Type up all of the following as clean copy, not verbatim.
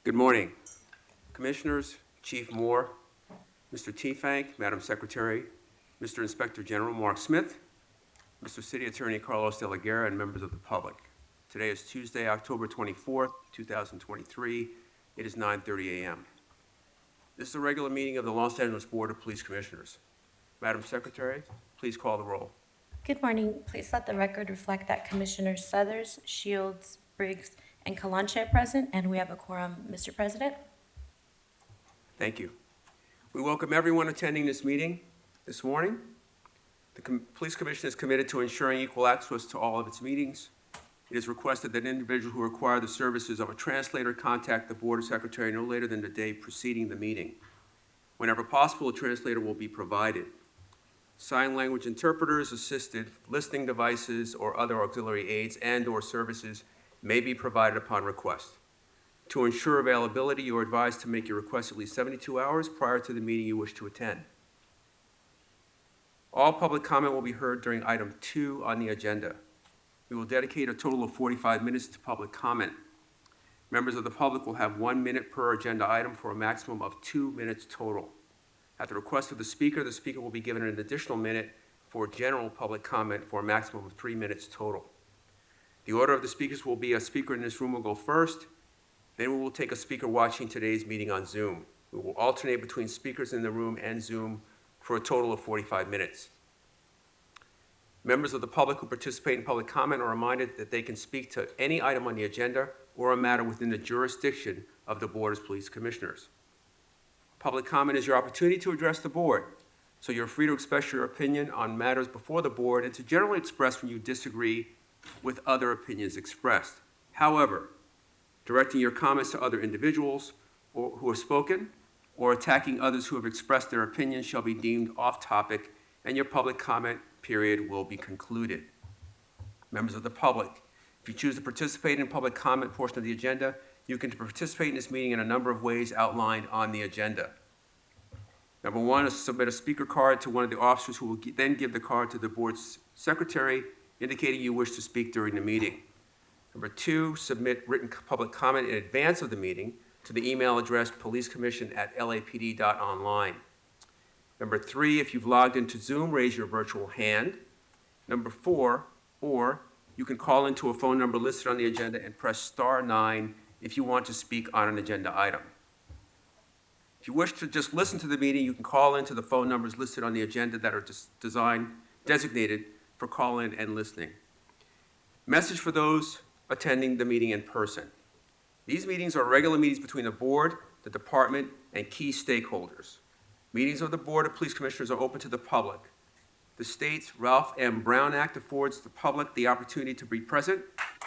Good morning, Commissioners, Chief Moore, Mr. Teefank, Madam Secretary, Mr. Inspector General Mark Smith, Mr. City Attorney Carlos De La Guerra, and members of the public. Today is Tuesday, October 24th, 2023. It is 9:30 a.m. This is a regular meeting of the Los Angeles Board of Police Commissioners. Madam Secretary, please call the roll. Good morning. Please let the record reflect that Commissioners Suthers, Shields, Briggs, and Kalanche are present, and we have a quorum. Mr. President? Thank you. We welcome everyone attending this meeting this morning. The Police Commission is committed to ensuring equal access to all of its meetings. It is requested that individuals who require the services of a translator contact the Board Secretary no later than the day preceding the meeting. Whenever possible, a translator will be provided. Sign language interpreters, assisted listening devices, or other auxiliary aids and/or services may be provided upon request. To ensure availability, you are advised to make your request at least 72 hours prior to the meeting you wish to attend. All public comment will be heard during item 2 on the agenda. We will dedicate a total of 45 minutes to public comment. Members of the public will have 1 minute per agenda item for a maximum of 2 minutes total. At the request of the speaker will be given an additional minute for general public comment for a maximum of 3 minutes total. The order of the speakers will be: a speaker in this room will go first, then we will take a speaker watching today's meeting on Zoom. We will alternate between speakers in the room and Zoom for a total of 45 minutes. Members of the public who participate in public comment are reminded that they can speak to any item on the agenda or a matter within the jurisdiction of the Board of Police Commissioners. Public comment is your opportunity to address the board, so you're free to express your opinion on matters before the board and to generally express when you disagree with other opinions expressed. However, directing your comments to other individuals who have spoken or attacking others who have expressed their opinions shall be deemed off topic, and your public comment period will be concluded. Members of the public, if you choose to participate in the public comment portion of the agenda, you can participate in this meeting in a number of ways outlined on the agenda. Number 1 is to submit a speaker card to one of the officers, who will then give the card to the board's secretary, indicating you wish to speak during the meeting. Number 2, submit written public comment in advance of the meeting to the email address policecommission@lapd.online. Number 3, if you've logged into Zoom, raise your virtual hand. Number 4, or you can call into a phone number listed on the agenda and press *9 if you want to speak on an agenda item. If you wish to just listen to the meeting, you can call into the phone numbers listed on the agenda that are designated for call-in and listening. Message for those attending the meeting in person. These meetings are regular meetings between the board, the department, and key stakeholders. Meetings of the Board of Police Commissioners are open to the public. The state's Ralph M. Brown Act affords the public the opportunity to be present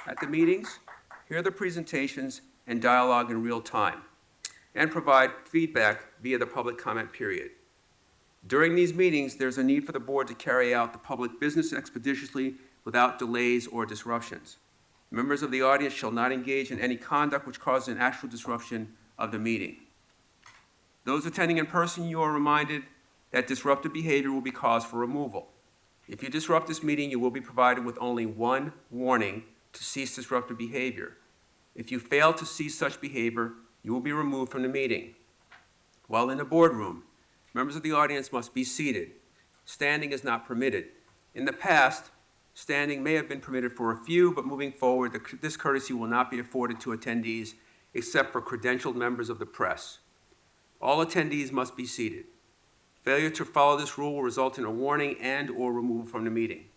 at the meetings, hear the presentations, and dialogue in real time, and provide feedback via the public comment period. During these meetings, there's a need for the board to carry out the public business expeditiously without delays or disruptions. Members of the audience shall not engage in any conduct which causes an actual disruption of the meeting. Those attending in person, you are reminded that disruptive behavior will be cause for removal. If you disrupt this meeting, you will be provided with only 1 warning to cease disruptive behavior. If you fail to cease such behavior, you will be removed from the meeting. While in the boardroom, members of the audience must be seated. Standing is not permitted. In the past, standing may have been permitted for a few, but moving forward, this courtesy will not be afforded to attendees except for credentialed members of the press. All attendees must be seated. Failure to follow this rule will result in a warning and/or removal from the meeting.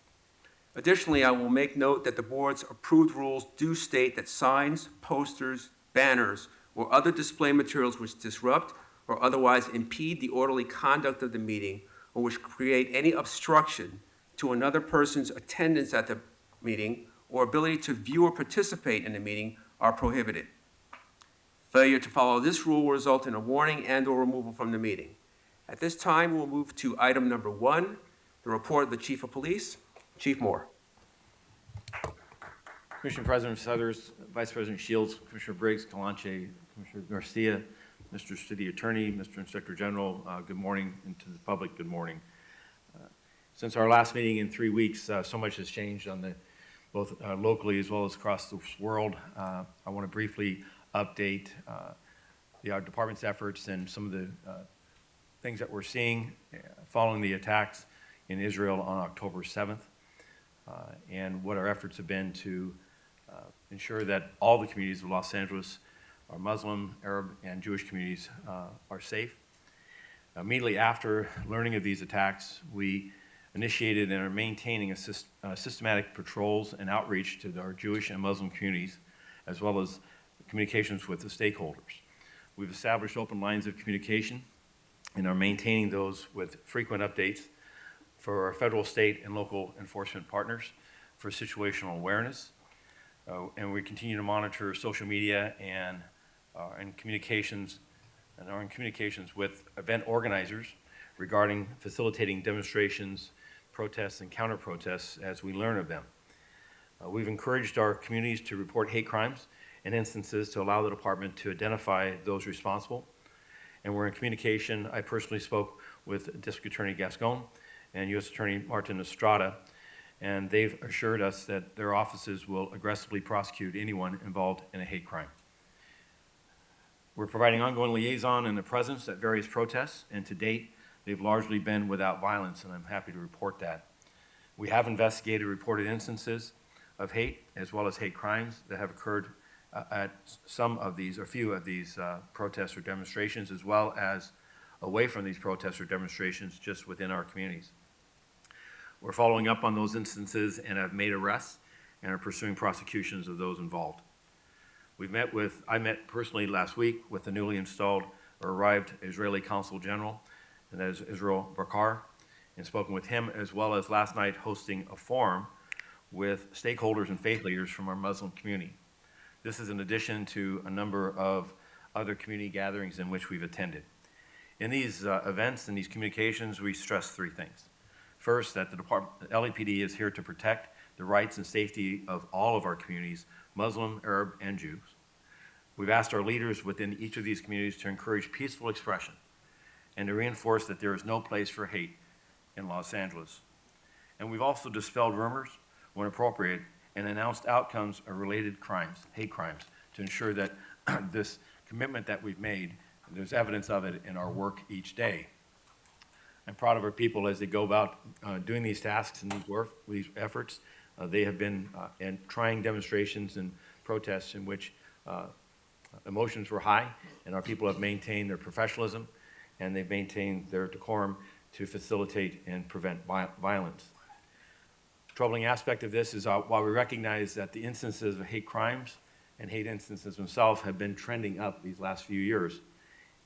Additionally, I will make note that the board's approved rules do state that signs, posters, banners, or other display materials which disrupt or otherwise impede the orderly conduct of the meeting, or which create any obstruction to another person's attendance at the meeting or ability to view or participate in the meeting, are prohibited. Failure to follow this rule will result in a warning and/or removal from the meeting. At this time, we'll move to item number 1, the report of the Chief of Police. Chief Moore. Commissioner President Suthers, Vice President Shields, Commissioner Briggs, Kalanche, Commissioner Garcia, Mr. City Attorney, Mr. Inspector General, good morning, and to the public, good morning. Since our last meeting in 3 weeks, so much has changed on both locally as well as across the world. I want to briefly update our department's efforts and some of the things that we're seeing following the attacks in Israel on October 7th, and what our efforts have been to ensure that all the communities of Los Angeles, our Muslim, Arab, and Jewish communities, are safe. Immediately after learning of these attacks, we initiated and are maintaining systematic patrols and outreach to our Jewish and Muslim communities, as well as communications with the stakeholders. We've established open lines of communication and are maintaining those with frequent updates for our federal, state, and local enforcement partners for situational awareness. And we continue to monitor social media and communications, and are in communications with event organizers regarding facilitating demonstrations, protests, and counter-protests as we learn of them. We've encouraged our communities to report hate crimes and instances to allow the department to identify those responsible. And we're in communication. I personally spoke with District Attorney Gascon and U.S. Attorney Martin Estrada, and they've assured us that their offices will aggressively prosecute anyone involved in a hate crime. We're providing ongoing liaison and a presence at various protests, and to date, they've largely been without violence, and I'm happy to report that. We have investigated reported instances of hate as well as hate crimes that have occurred at some of these, or few of these protests or demonstrations, as well as away from these protests or demonstrations just within our communities. We're following up on those instances and have made arrests and are pursuing prosecutions of those involved. I met personally last week with the newly installed or arrived Israeli Consul General, and that is Israel Bakar, and spoken with him, as well as last night hosting a forum with stakeholders and faith leaders from our Muslim community. This is in addition to a number of other community gatherings in which we've attended. In these events and these communications, we stress three things. First, that the LAPD is here to protect the rights and safety of all of our communities, Muslim, Arab, and Jews. We've asked our leaders within each of these communities to encourage peaceful expression and to reinforce that there is no place for hate in Los Angeles. And we've also dispelled rumors when appropriate and announced outcomes of related crimes, hate crimes, to ensure that this commitment that we've made, there's evidence of it in our work each day. I'm proud of our people as they go about doing these tasks and these efforts. They have been in trying demonstrations and protests in which emotions were high, and our people have maintained their professionalism and they've maintained their decorum to facilitate and prevent violence. Troubling aspect of this is while we recognize that the instances of hate crimes and hate instances themselves have been trending up these last few years,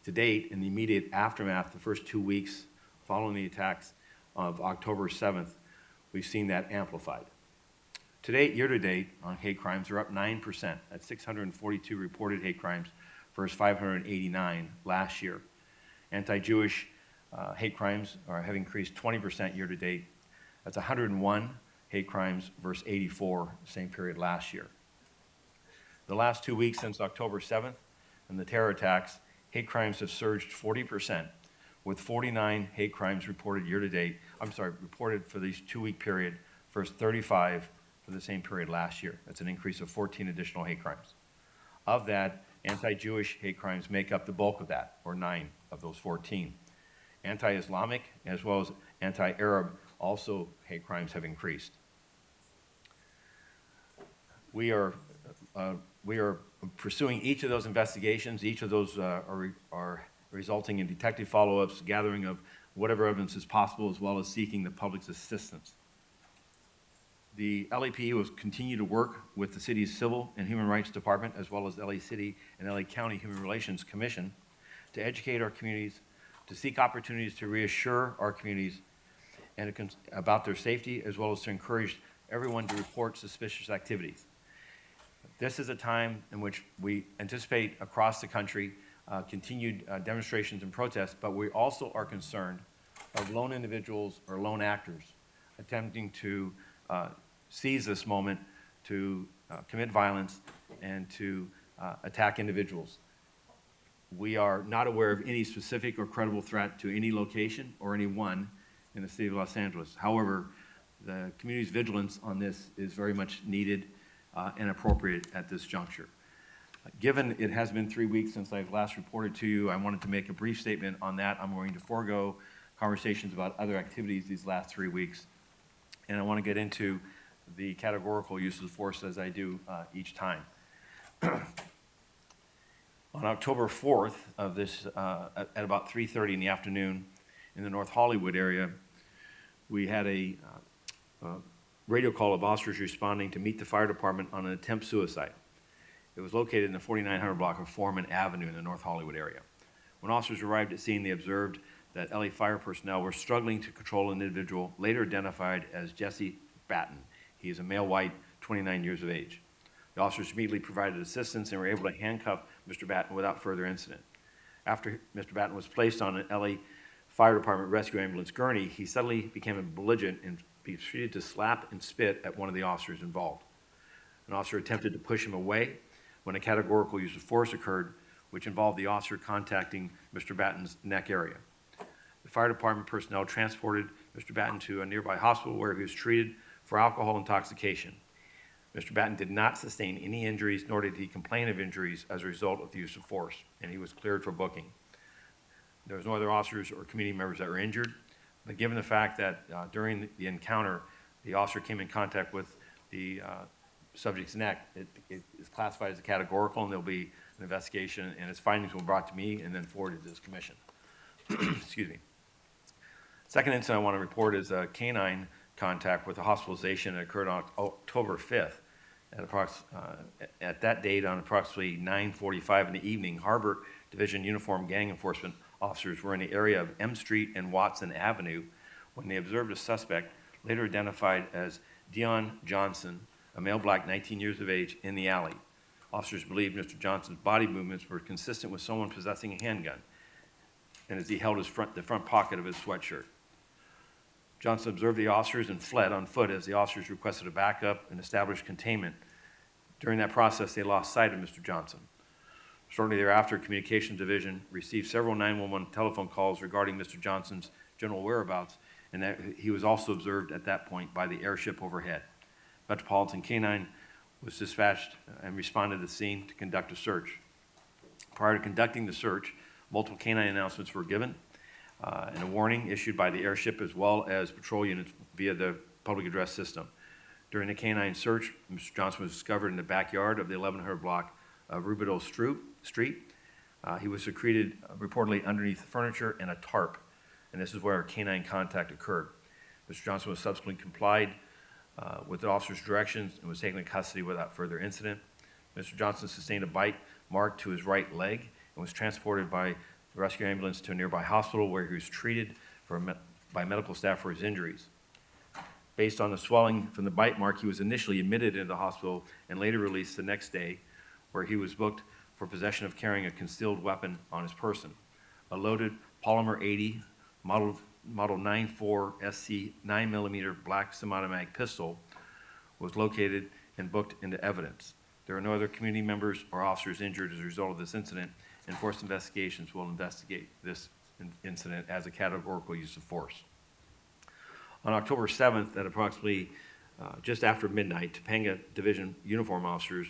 to date, in the immediate aftermath, the first 2 weeks following the attacks of October 7th, we've seen that amplified. To date, year to date, on hate crimes are up 9%. That's 642 reported hate crimes versus 589 last year. Anti-Jewish hate crimes have increased 20% year to date. That's 101 hate crimes versus 84 same period last year. The last 2 weeks since October 7th and the terror attacks, hate crimes have surged 40%, with 49 hate crimes reported year to date. Reported for this 2-week period versus 35 for the same period last year. That's an increase of 14 additional hate crimes. Of that, anti-Jewish hate crimes make up the bulk of that, or 9 of those 14. Anti-Islamic as well as anti-Arab, also hate crimes have increased. We are pursuing each of those investigations. Each of those are resulting in detective follow-ups, gathering of whatever evidence is possible, as well as seeking the public's assistance. The LAPD will continue to work with the city's Civil and Human Rights Department, as well as LA City and LA County Human Relations Commission, to educate our communities, to seek opportunities to reassure our communities and about their safety, as well as to encourage everyone to report suspicious activities. This is a time in which we anticipate across the country continued demonstrations and protests, but we also are concerned of lone individuals or lone actors attempting to seize this moment to commit violence and to attack individuals. We are not aware of any specific or credible threat to any location or anyone in the city of Los Angeles. However, the community's vigilance on this is very much needed and appropriate at this juncture. Given it has been 3 weeks since I've last reported to you, I wanted to make a brief statement on that. I'm going to forego conversations about other activities these last 3 weeks, and I want to get into the categorical use of force as I do each time. On October 4th of this, at about 3:30 in the afternoon in the North Hollywood area, we had a radio call of officers responding to meet the fire department on an attempt suicide. It was located in the 4900 block of Foreman Avenue in the North Hollywood area. When officers arrived at scene, they observed that LA fire personnel were struggling to control an individual later identified as Jesse Batten. He is a male white, 29 years of age. The officers immediately provided assistance and were able to handcuff Mr. Batten without further incident. After Mr. Batten was placed on an LA Fire Department rescue ambulance gurney, he suddenly became belligerent and proceeded to slap and spit at one of the officers involved. An officer attempted to push him away when a categorical use of force occurred, which involved the officer contacting Mr. Batten's neck area. The fire department personnel transported Mr. Batten to a nearby hospital where he was treated for alcohol intoxication. Mr. Batten did not sustain any injuries, nor did he complain of injuries as a result of the use of force, and he was cleared for booking. There was no other officers or community members that were injured, but given the fact that during the encounter, the officer came in contact with the subject's neck, it is classified as a categorical, and there'll be an investigation, and its findings will be brought to me and then forwarded to this commission. Excuse me. Second incident I want to report is a canine contact with a hospitalization that occurred on October 5th. At that date, on approximately 9:45 in the evening, Harbor Division uniformed gang enforcement officers were in the area of M Street and Watson Avenue when they observed a suspect, later identified as Dion Johnson, a male black, 19 years of age, in the alley. Officers believed Mr. Johnson's body movements were consistent with someone possessing a handgun, and as he held the front pocket of his sweatshirt. Johnson observed the officers and fled on foot as the officers requested a backup and established containment. During that process, they lost sight of Mr. Johnson. Shortly thereafter, Communications Division received several 911 telephone calls regarding Mr. Johnson's general whereabouts, and that he was also observed at that point by the airship overhead. Metropolitan Canine was dispatched and responded to the scene to conduct a search. Prior to conducting the search, multiple canine announcements were given and a warning issued by the airship as well as patrol units via the public address system. During the canine search, Mr. Johnson was discovered in the backyard of the 1100 block of Rubidoux Street. He was secreted reportedly underneath the furniture and a tarp, and this is where canine contact occurred. Mr. Johnson was subsequently complied with the officer's directions and was taken into custody without further incident. Mr. Johnson sustained a bite mark to his right leg and was transported by the rescue ambulance to a nearby hospital where he was treated by medical staff for his injuries. Based on the swelling from the bite mark, he was initially admitted into the hospital and later released the next day, where he was booked for possession of carrying a concealed weapon on his person. A loaded polymer 80 model 94 SC 9mm black semi-automatic pistol was located and booked into evidence. There are no other community members or officers injured as a result of this incident, and force investigations will investigate this incident as a categorical use of force. On October 7th, at approximately just after midnight, Topanga Division uniform officers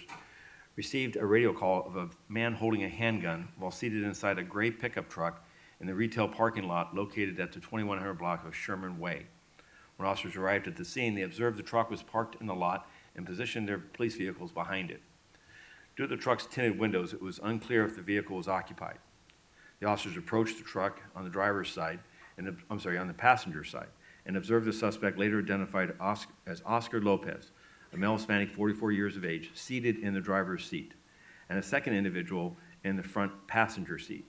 received a radio call of a man holding a handgun while seated inside a gray pickup truck in the retail parking lot located at the 2100 block of Sherman Way. When officers arrived at the scene, they observed the truck was parked in the lot and positioned their police vehicles behind it. Due to the truck's tinted windows, it was unclear if the vehicle was occupied. The officers approached the truck on the driver's side, on the passenger side, and observed the suspect, later identified as Oscar Lopez, a male Hispanic, 44 years of age, seated in the driver's seat, and a second individual in the front passenger seat.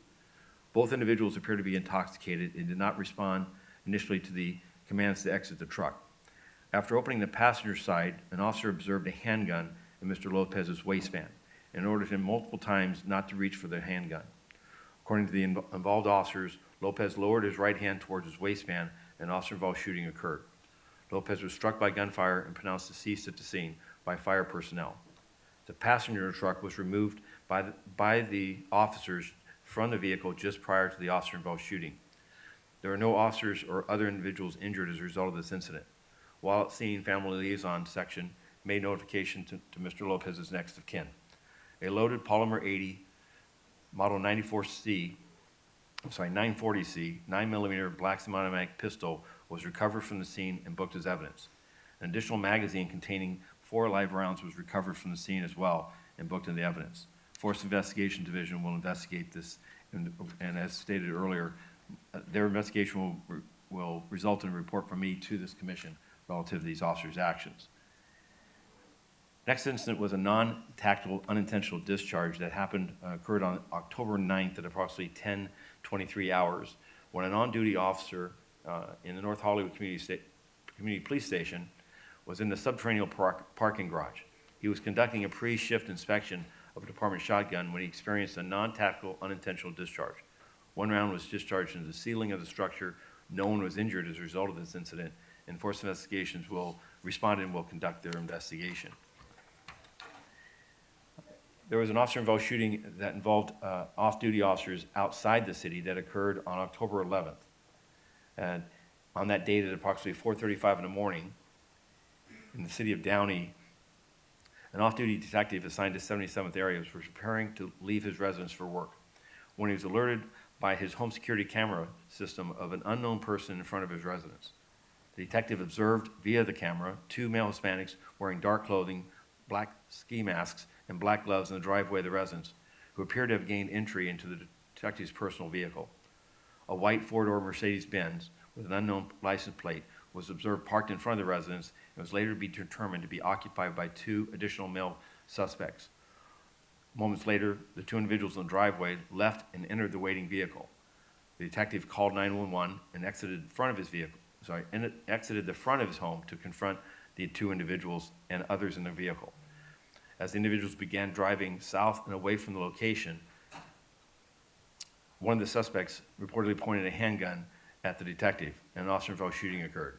Both individuals appeared to be intoxicated and did not respond initially to the commands to exit the truck. After opening the passenger side, an officer observed a handgun in Mr. Lopez's waistband and ordered him multiple times not to reach for the handgun. According to the involved officers, Lopez lowered his right hand towards his waistband and officer-involved shooting occurred. Lopez was struck by gunfire and pronounced deceased at the scene by fire personnel. The passenger truck was removed by the officers from the vehicle just prior to the officer-involved shooting. There are no officers or other individuals injured as a result of this incident. While at scene, Family Liaison Section made notification to Mr. Lopez's next of kin. A loaded polymer 80 model 940C, 9mm black semi-automatic pistol was recovered from the scene and booked as evidence. An additional magazine containing 4 live rounds was recovered from the scene as well and booked in the evidence. Force Investigation Division will investigate this, and as stated earlier, their investigation will result in a report from me to this commission relative to these officers' actions. Next incident was a non-tactical unintentional discharge that occurred on October 9th at approximately 10:23 hours when an on-duty officer in the North Hollywood Community Police Station was in the subterranean parking garage. He was conducting a pre-shift inspection of a department shotgun when he experienced a non-tactical unintentional discharge. 1 round was discharged into the ceiling of the structure. No one was injured as a result of this incident, and Force Investigations will respond and will conduct their investigation. There was an officer-involved shooting that involved off-duty officers outside the city that occurred on October 11th. And on that date at approximately 4:35 in the morning, in the city of Downey, an off-duty detective assigned to 77th area was preparing to leave his residence for work when he was alerted by his home security camera system of an unknown person in front of his residence. The detective observed via the camera 2 male Hispanics wearing dark clothing, black ski masks, and black gloves in the driveway of the residence, who appeared to have gained entry into the detective's personal vehicle. A white 4-door Mercedes-Benz with an unknown license plate was observed parked in front of the residence and was later to be determined to be occupied by 2 additional male suspects. Moments later, the 2 individuals in the driveway left and entered the waiting vehicle. The detective called 911 and exited the front of his home to confront the 2 individuals and others in the vehicle. As the individuals began driving south and away from the location, one of the suspects reportedly pointed a handgun at the detective, and an officer-involved shooting occurred.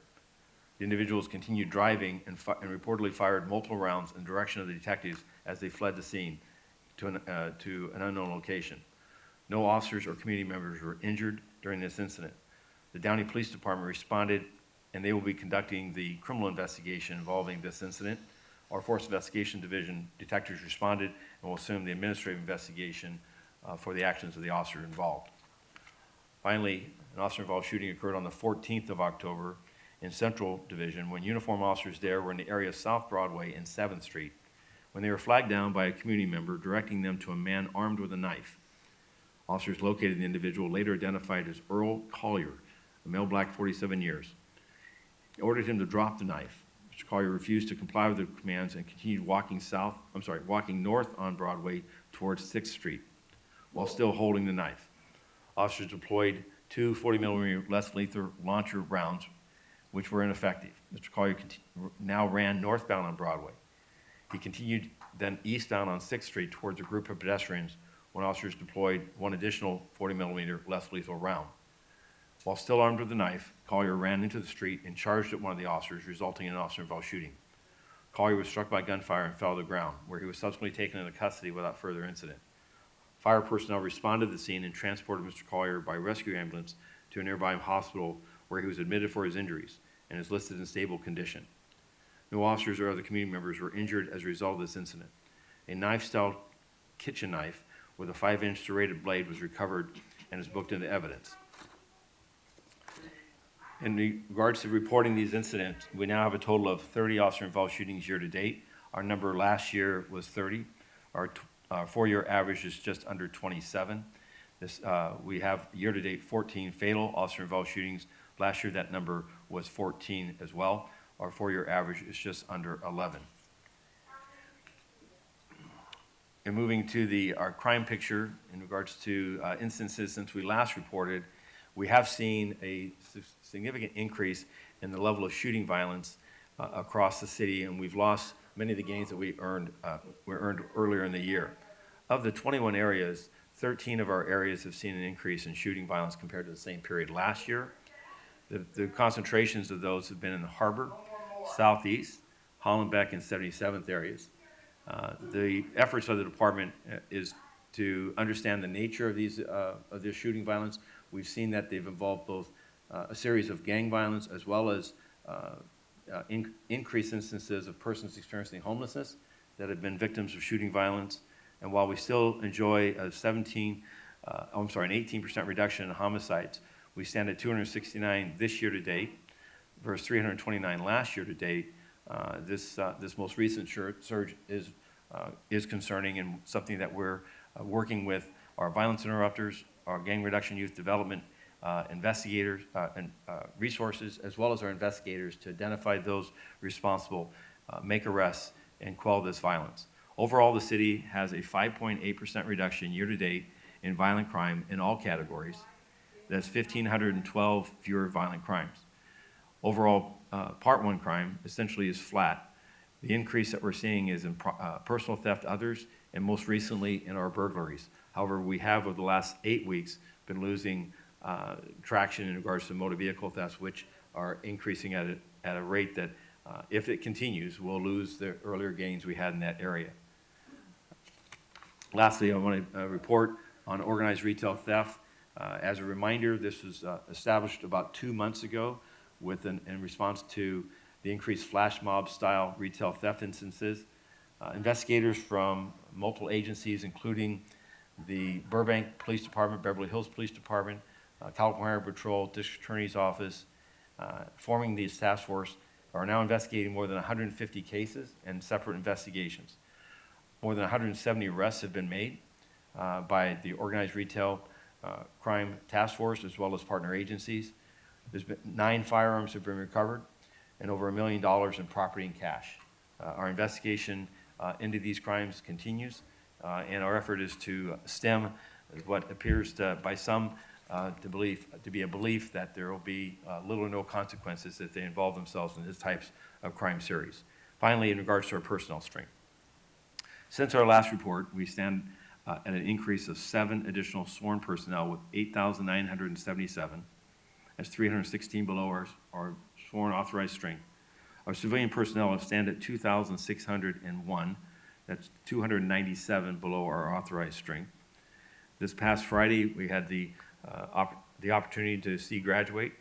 The individuals continued driving and reportedly fired multiple rounds in the direction of the detectives as they fled the scene to an unknown location. No officers or community members were injured during this incident. The Downey Police Department responded, and they will be conducting the criminal investigation involving this incident. Our Force Investigation Division detectives responded and will assume the administrative investigation for the actions of the officer involved. Finally, an officer-involved shooting occurred on the 14th of October in Central Division when uniformed officers there were in the area of South Broadway and 7th Street when they were flagged down by a community member directing them to a man armed with a knife. Officers located the individual, later identified as Earl Collier, a male black, 47 years. They ordered him to drop the knife. Mr. Collier refused to comply with the commands and continued walking north on Broadway towards 6th Street while still holding the knife. Officers deployed 2 40mm less lethal launcher rounds, which were ineffective. Mr. Collier now ran northbound on Broadway. He continued then eastbound on 6th Street towards a group of pedestrians when officers deployed 1 additional 40mm less lethal round. While still armed with the knife, Collier ran into the street and charged at one of the officers, resulting in an officer-involved shooting. Collier was struck by gunfire and fell to the ground, where he was subsequently taken into custody without further incident. Fire personnel responded to the scene and transported Mr. Collier by rescue ambulance to a nearby hospital where he was admitted for his injuries and is listed in stable condition. No officers or other community members were injured as a result of this incident. A knife-style kitchen knife with a 5-inch serrated blade was recovered and is booked into evidence. In regards to reporting these incidents, we now have a total of 30 officer-involved shootings year to date. Our number last year was 30. Our 4-year average is just under 27. We have year to date 14 fatal officer-involved shootings. Last year that number was 14 as well. Our 4-year average is just under 11. And moving to our crime picture in regards to instances since we last reported, we have seen a significant increase in the level of shooting violence across the city, and we've lost many of the gains that we earned earlier in the year. Of the 21 areas, 13 of our areas have seen an increase in shooting violence compared to the same period last year. The concentrations of those have been in the Harbor, Southeast, Hollenbeck, and 77th areas. The efforts of the department is to understand the nature of this shooting violence. We've seen that they've involved both a series of gang violence as well as increased instances of persons experiencing homelessness that have been victims of shooting violence. And while we still enjoy an 18% reduction in homicides, we stand at 269 this year to date versus 329 last year to date. This most recent surge is concerning and something that we're working with our violence interrupters, our gang reduction youth development investigators and resources, as well as our investigators to identify those responsible, make arrests, and quell this violence. Overall, the city has a 5.8% reduction year to date in violent crime in all categories. That's 1,512 fewer violent crimes. Overall, Part 1 crime essentially is flat. The increase that we're seeing is in personal theft, others, and most recently in our burglaries. However, we have, over the last 8 weeks, been losing traction in regards to motor vehicle thefts, which are increasing at a rate that, if it continues, we'll lose the earlier gains we had in that area. Lastly, I want to report on organized retail theft. As a reminder, this was established about 2 months ago in response to the increased flash mob style retail theft instances. Investigators from multiple agencies, including the Burbank Police Department, Beverly Hills Police Department, California Highway Patrol, District Attorney's Office, forming these task force, are now investigating more than 150 cases and separate investigations. More than 170 arrests have been made by the organized retail crime task force, as well as partner agencies. There's been 9 firearms have been recovered and over $1 million in property and cash. Our investigation into these crimes continues, and our effort is to stem what appears to, by some, to be a belief that there will be little or no consequences if they involve themselves in this types of crime series. Finally, in regards to our personnel strength. Since our last report, we stand at an increase of 7 additional sworn personnel with 8,977. That's 316 below our sworn authorized strength. Our civilian personnel stand at 2,601. That's 297 below our authorized strength. This past Friday, we had the opportunity to see graduate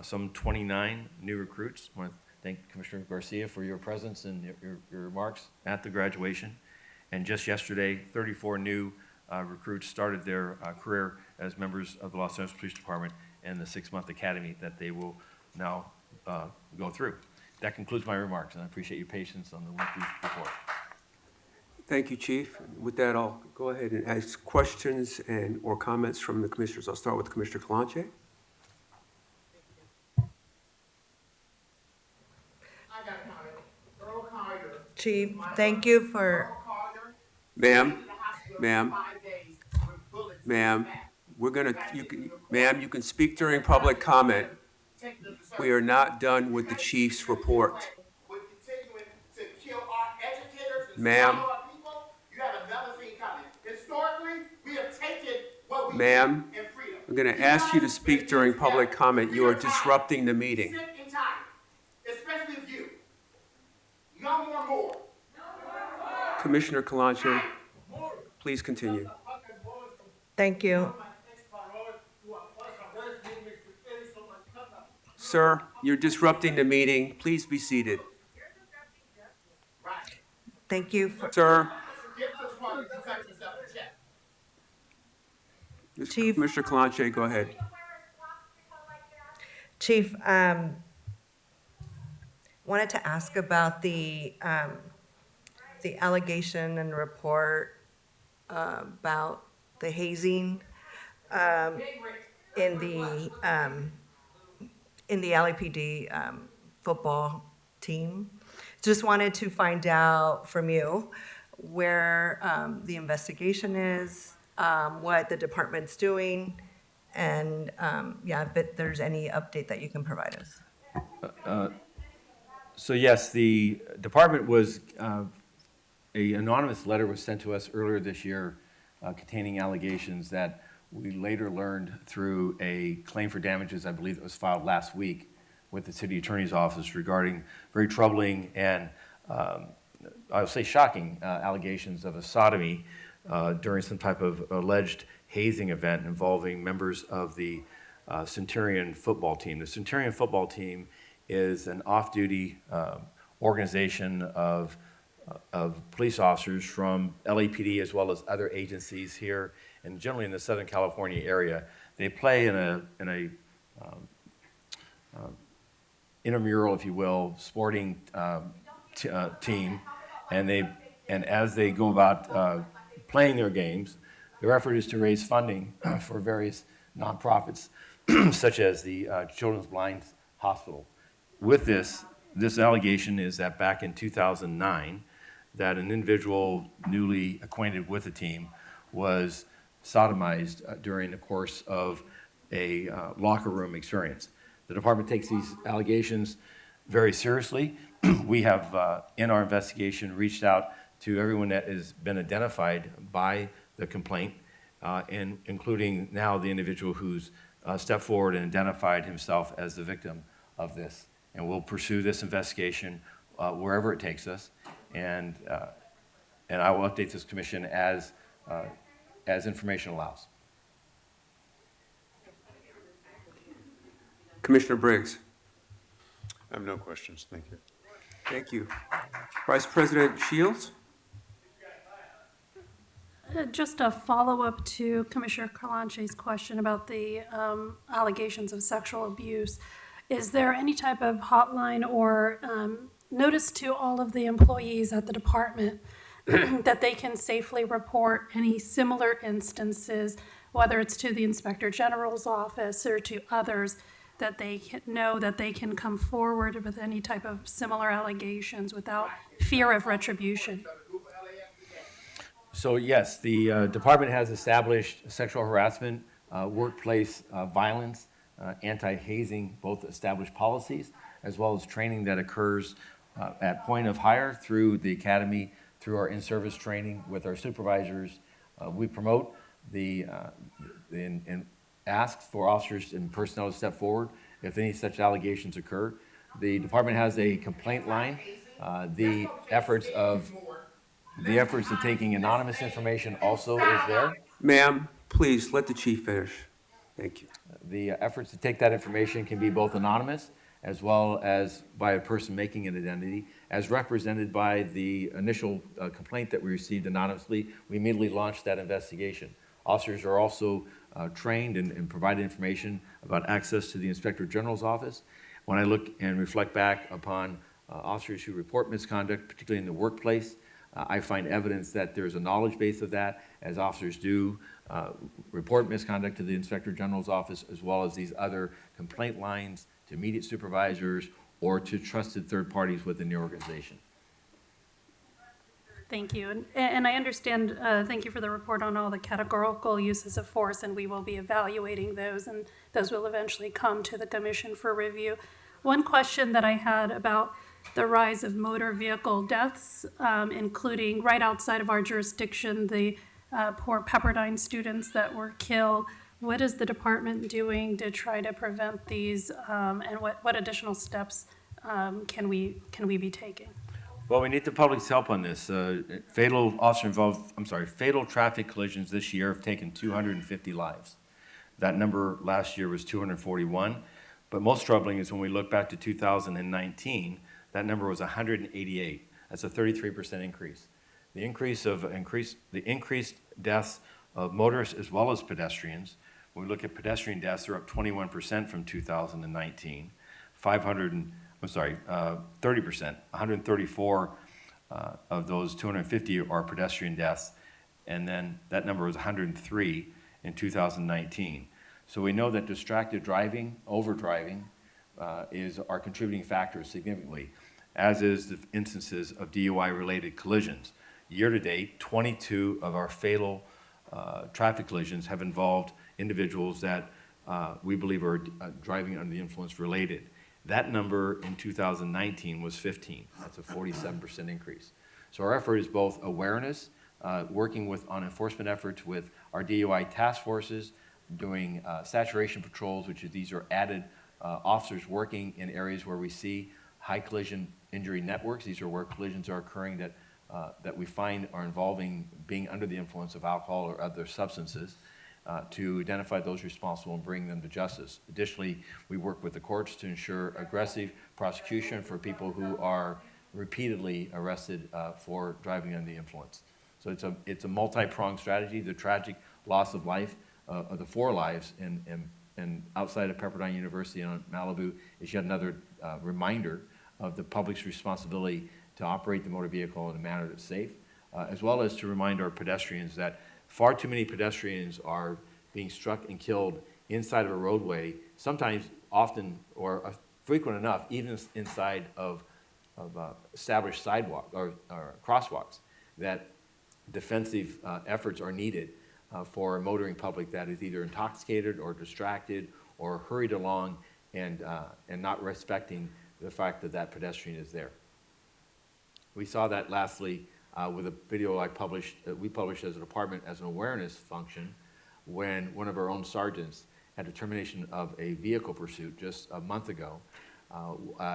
some 29 new recruits. I want to thank Commissioner Garcia for your presence and your remarks at the graduation. And just yesterday, 34 new recruits started their career as members of the Los Angeles Police Department and the 6-month academy that they will now go through. That concludes my remarks, and I appreciate your patience on the lengthy report. Thank you, Chief. With that, I'll go ahead and ask questions or comments from the commissioners. I'll start with Commissioner Kalanche. Chief, thank you for. Ma'am, you can speak during public comment. We are not done with the chief's report. Ma'am. You have another thing coming. Historically, we have taken what we Ma'am, and freedom. I'm going to ask you to speak during public comment. You are disrupting the meeting. Sick and tired, especially of you. No more. Commissioner Kalanche, please continue. Thank you. Sir, you're disrupting the meeting. Please be seated. Thank you for. Sir. Chief. Commissioner Kalanche, go ahead. Chief, wanted to ask about the allegation and report about the hazing in the LAPD football team. Just wanted to find out from you where the investigation is, what the department's doing, and if there's any update that you can provide us. So yes, the department was, an anonymous letter was sent to us earlier this year containing allegations that we later learned through a claim for damages, I believe it was filed last week with the city attorney's office regarding very troubling and I would say shocking allegations of a sodomy during some type of alleged hazing event involving members of the Centurion football team. The Centurion football team is an off-duty organization of of police officers from LAPD as well as other agencies here and generally in the Southern California area. They play in a intramural, if you will, sporting team, and as they go about playing their games, their effort is to raise funding for various nonprofits, such as the Children's Blind Hospital. With this allegation is that back in 2009, that an individual newly acquainted with the team was sodomized during the course of a locker room experience. The department takes these allegations very seriously. We have, in our investigation, reached out to everyone that has been identified by the complaint, and including now the individual who's stepped forward and identified himself as the victim of this. And we'll pursue this investigation wherever it takes us, and I will update this commission as information allows. Commissioner Briggs. I have no questions, thank you. Thank you. Vice President Shields? Just a follow-up to Commissioner Kalanche's question about the allegations of sexual abuse. Is there any type of hotline or notice to all of the employees at the department that they can safely report any similar instances, whether it's to the Inspector General's office or to others, that they know that they can come forward with any type of similar allegations without fear of retribution? So yes, the department has established sexual harassment, workplace violence, anti-hazing, both established policies, as well as training that occurs at point of hire through the academy, through our in-service training with our supervisors. We promote and ask for officers and personnel to step forward if any such allegations occur. The department has a complaint line. The efforts of taking anonymous information also is there. Ma'am, please let the chief finish. Thank you. The efforts to take that information can be both anonymous as well as by a person making an identity. As represented by the initial complaint that we received anonymously, we immediately launched that investigation. Officers are also trained and provided information about access to the Inspector General's office. When I look and reflect back upon officers who report misconduct, particularly in the workplace, I find evidence that there's a knowledge base of that, as officers do report misconduct to the Inspector General's office, as well as these other complaint lines to immediate supervisors or to trusted third parties within the organization. Thank you. And I understand, thank you for the report on all the categorical uses of force, and we will be evaluating those, and those will eventually come to the commission for review. One question that I had about the rise of motor vehicle deaths, including right outside of our jurisdiction, the poor Pepperdine students that were killed. What is the department doing to try to prevent these, and what additional steps can we be taking? Well, we need the public's help on this. Fatal traffic collisions this year have taken 250 lives. That number last year was 241. But most troubling is when we look back to 2019, that number was 188. That's a 33% increase. The increased deaths of motorists as well as pedestrians. When we look at pedestrian deaths, they're up 21% from 2019. 30%. 134 of those 250 are pedestrian deaths, and then that number was 103 in 2019. So we know that distracted driving, overdriving, are contributing factors significantly, as is the instances of DUI-related collisions. Year to date, 22 of our fatal traffic collisions have involved individuals that we believe are driving under the influence related. That number in 2019 was 15. That's a 47% increase. So our effort is both awareness, working on enforcement efforts with our DUI task forces, doing saturation patrols, these are added officers working in areas where we see high collision injury networks. These are where collisions are occurring that we find are involving being under the influence of alcohol or other substances, to identify those responsible and bring them to justice. Additionally, we work with the courts to ensure aggressive prosecution for people who are repeatedly arrested for driving under the influence. So it's a multi-pronged strategy. The tragic loss of life, of the 4 lives and outside of Pepperdine University in Malibu is yet another reminder of the public's responsibility to operate the motor vehicle in a manner that's safe, as well as to remind our pedestrians that far too many pedestrians are being struck and killed inside of a roadway, sometimes, often, or frequent enough, even inside of established sidewalk or crosswalks, that defensive efforts are needed for a motoring public that is either intoxicated or distracted or hurried along and not respecting the fact that that pedestrian is there. We saw that lastly with a video we published as a department as an awareness function when one of our own sergeants had a termination of a vehicle pursuit just a month ago,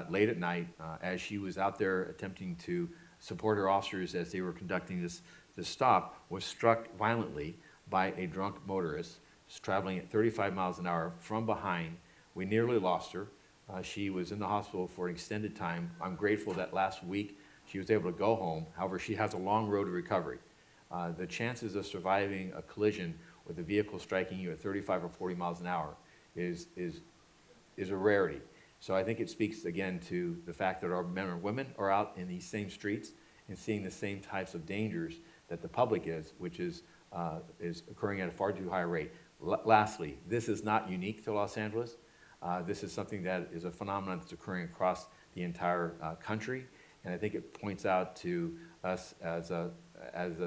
late at night, as she was out there attempting to support her officers as they were conducting this stop, was struck violently by a drunk motorist traveling at 35 miles an hour from behind. We nearly lost her. She was in the hospital for an extended time. I'm grateful that last week she was able to go home. However, she has a long road to recovery. The chances of surviving a collision with a vehicle striking you at 35 or 40 miles an hour is a rarity. So I think it speaks again to the fact that our men and women are out in these same streets and seeing the same types of dangers that the public is, which is occurring at a far too high rate. Lastly, this is not unique to Los Angeles. This is something that is a phenomenon that's occurring across the entire country, and I think it points out to us as a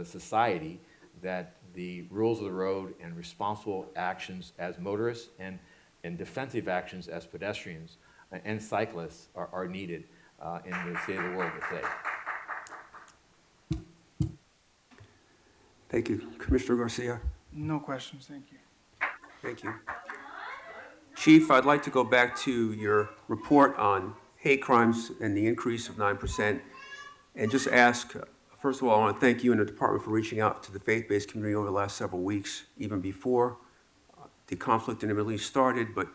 society that the rules of the road and responsible actions as motorists and defensive actions as pedestrians and cyclists are needed in the state of the world today. Thank you. Commissioner Garcia? No questions, thank you. Thank you. Chief, I'd like to go back to your report on hate crimes and the increase of 9%, and just ask, first of all, I want to thank you and the department for reaching out to the faith-based community over the last several weeks, even before the conflict in the Middle East started, but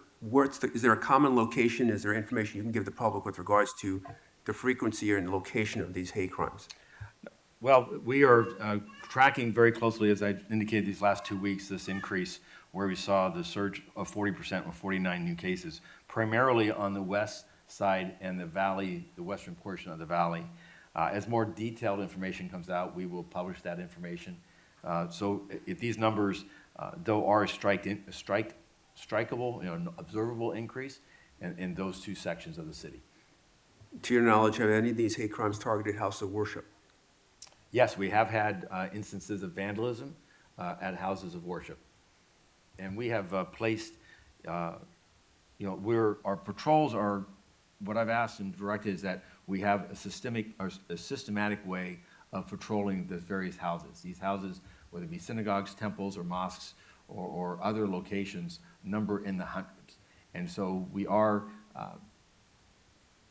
is there a common location? Is there information you can give the public with regards to the frequency and location of these hate crimes? Well, we are tracking very closely, as I indicated, these last 2 weeks, this increase where we saw the surge of 40% with 49 new cases, primarily on the west side and the valley, the western portion of the valley. As more detailed information comes out, we will publish that information. So if these numbers, though, are a strikeable, an observable increase in those 2 sections of the city. To your knowledge, have any of these hate crimes targeted houses of worship? Yes, we have had instances of vandalism at houses of worship. And we have placed, our patrols are, what I've asked and directed is that we have a systematic way of patrolling the various houses. These houses, whether it be synagogues, temples, or mosques, or other locations, number in the hundreds. And so we are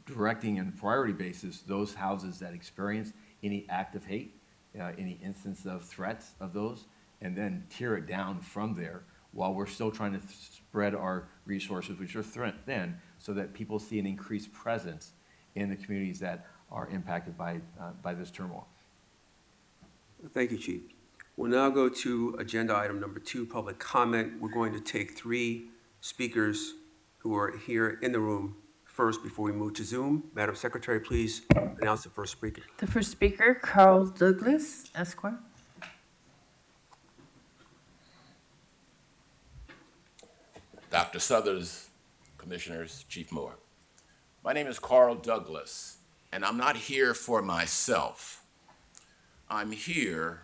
directing on a priority basis those houses that experience any act of hate, any instance of threats of those, and then tear it down from there while we're still trying to spread our resources, which are thin, so that people see an increased presence in the communities that are impacted by this turmoil. Thank you, Chief. We'll now go to agenda item number 2, public comment. We're going to take 3 speakers who are here in the room first before we move to Zoom. Madam Secretary, please announce the first speaker. The first speaker, Carl Douglas, Esquire. Dr. Southers, Commissioners, Chief Moore. My name is Carl Douglas, and I'm not here for myself. I'm here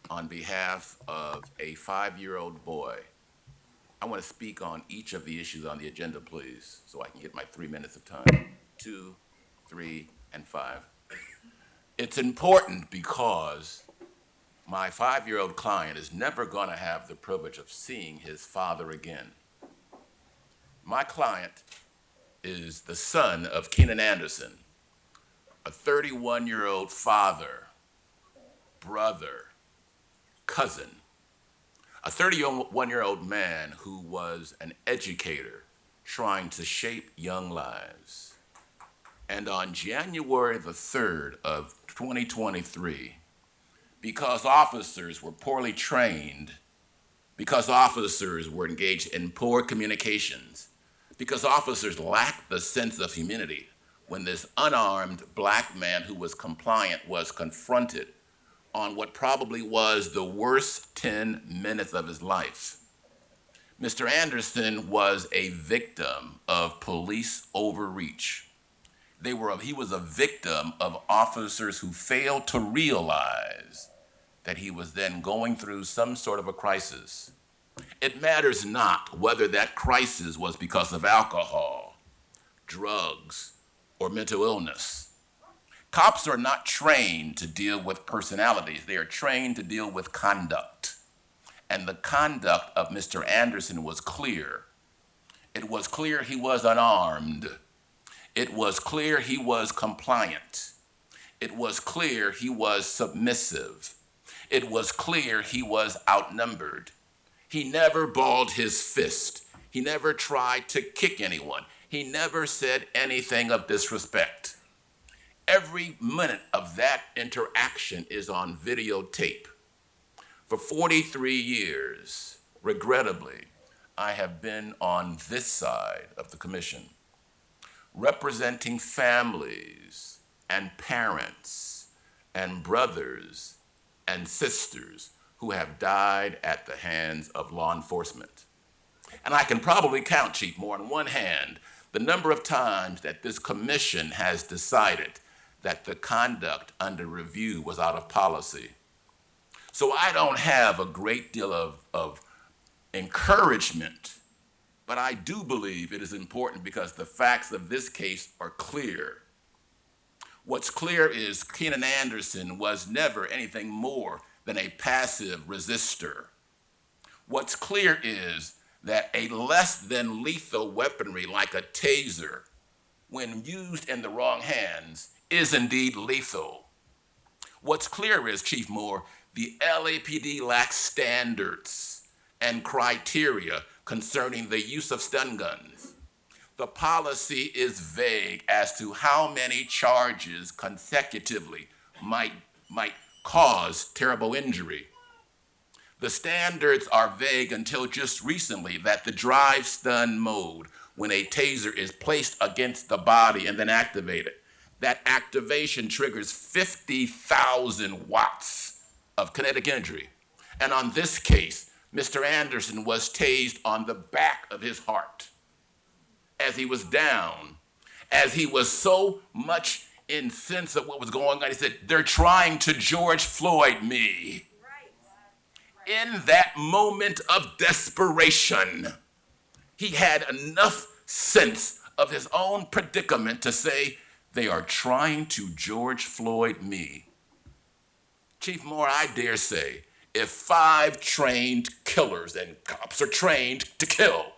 on behalf of a 5-year-old boy. I want to speak on each of the issues on the agenda, please, so I can get my 3 minutes of time. 2, 3, and 5. It's important because my 5-year-old client is never going to have the privilege of seeing his father again. My client is the son of Kenan Anderson, a 31-year-old father, brother, cousin, a 31-year-old man who was an educator trying to shape young lives. And on January the 3rd of 2023, because officers were poorly trained, because officers were engaged in poor communications, because officers lacked the sense of humanity, when this unarmed black man who was compliant was confronted on what probably was the worst 10 minutes of his life. Mr. Anderson was a victim of police overreach. He was a victim of officers who failed to realize that he was then going through some sort of a crisis. It matters not whether that crisis was because of alcohol, drugs, or mental illness. Cops are not trained to deal with personalities. They are trained to deal with conduct. And the conduct of Mr. Anderson was clear. It was clear he was unarmed. It was clear he was compliant. It was clear he was submissive. It was clear he was outnumbered. He never balled his fist. He never tried to kick anyone. He never said anything of disrespect. Every minute of that interaction is on videotape. For 43 years, regrettably, I have been on this side of the commission, representing families and parents and brothers and sisters who have died at the hands of law enforcement. And I can probably count, Chief Moore, on one hand, the number of times that this commission has decided that the conduct under review was out of policy. So I don't have a great deal of encouragement, but I do believe it is important because the facts of this case are clear. What's clear is Keenan Anderson was never anything more than a passive resistor. What's clear is that a less than lethal weaponry like a taser, when used in the wrong hands, is indeed lethal. What's clear is, Chief Moore, the LAPD lacks standards and criteria concerning the use of stun guns. The policy is vague as to how many charges consecutively might cause terrible injury. The standards are vague until just recently that the drive stun mode, when a taser is placed against the body and then activated, that activation triggers 50,000 watts of kinetic energy. And on this case, Mr. Anderson was tased on the back of his heart as he was down, as he was so much incensed at what was going on. He said, "They're trying to George Floyd me." In that moment of desperation, he had enough sense of his own predicament to say, "They are trying to George Floyd me." Chief Moore, I dare say, if 5 trained killers, and cops are trained to kill,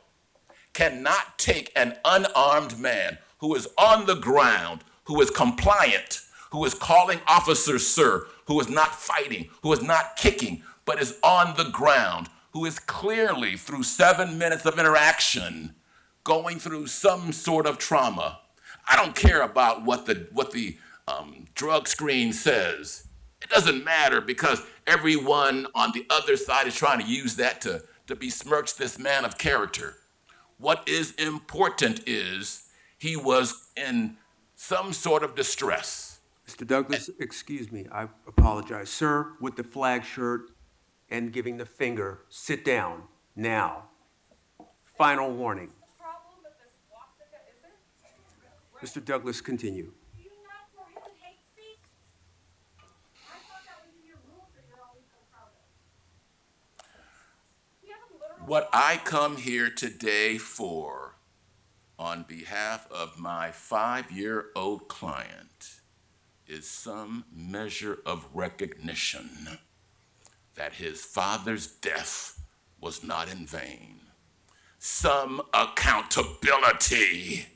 cannot take an unarmed man who is on the ground, who is compliant, who is calling officers sir, who is not fighting, who is not kicking, but is on the ground, who is clearly, through 7 minutes of interaction, going through some sort of trauma. I don't care about what the drug screen says. It doesn't matter because everyone on the other side is trying to use that to besmirch this man of character. What is important is he was in some sort of distress. Mr. Douglas, excuse me, I apologize. Sir, with the flag shirt and giving the finger, sit down now. Final warning. Mr. Douglas, continue. What I come here today for, on behalf of my 5-year-old client, is some measure of recognition that his father's death was not in vain. Some accountability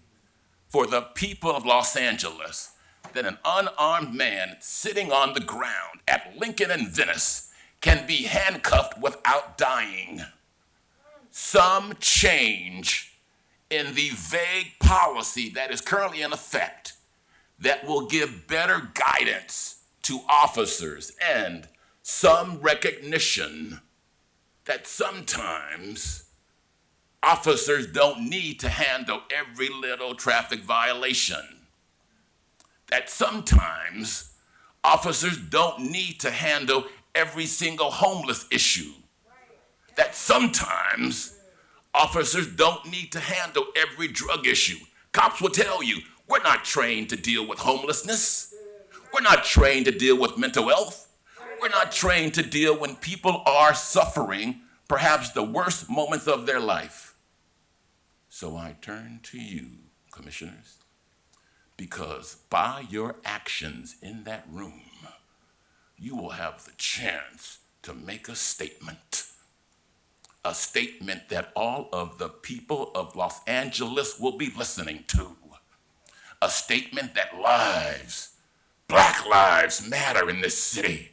for the people of Los Angeles that an unarmed man sitting on the ground at Lincoln and Venice can be handcuffed without dying. Some change in the vague policy that is currently in effect that will give better guidance to officers and some recognition that sometimes officers don't need to handle every little traffic violation. That sometimes officers don't need to handle every single homeless issue. That sometimes officers don't need to handle every drug issue. Cops will tell you, we're not trained to deal with homelessness. We're not trained to deal with mental health. We're not trained to deal when people are suffering perhaps the worst moments of their life. So I turn to you, commissioners, because by your actions in that room, you will have the chance to make a statement that all of the people of Los Angeles will be listening to. A statement that Black lives matter in this city.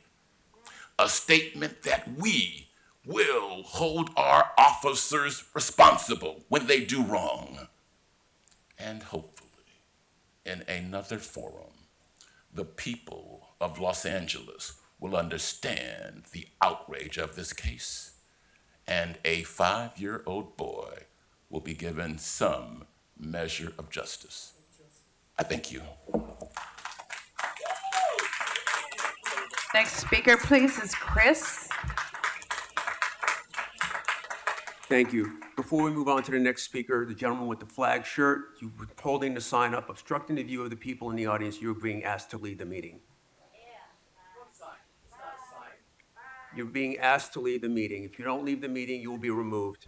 A statement that we will hold our officers responsible when they do wrong. And hopefully, in another forum, the people of Los Angeles will understand the outrage of this case, and a 5-year-old boy will be given some measure of justice. I thank you. Next speaker, please, is Chris. Thank you. Before we move on to the next speaker, the gentleman with the flag shirt, you were holding the sign up, obstructing the view of the people in the audience. You're being asked to leave the meeting. You're being asked to leave the meeting. If you don't leave the meeting, you will be removed.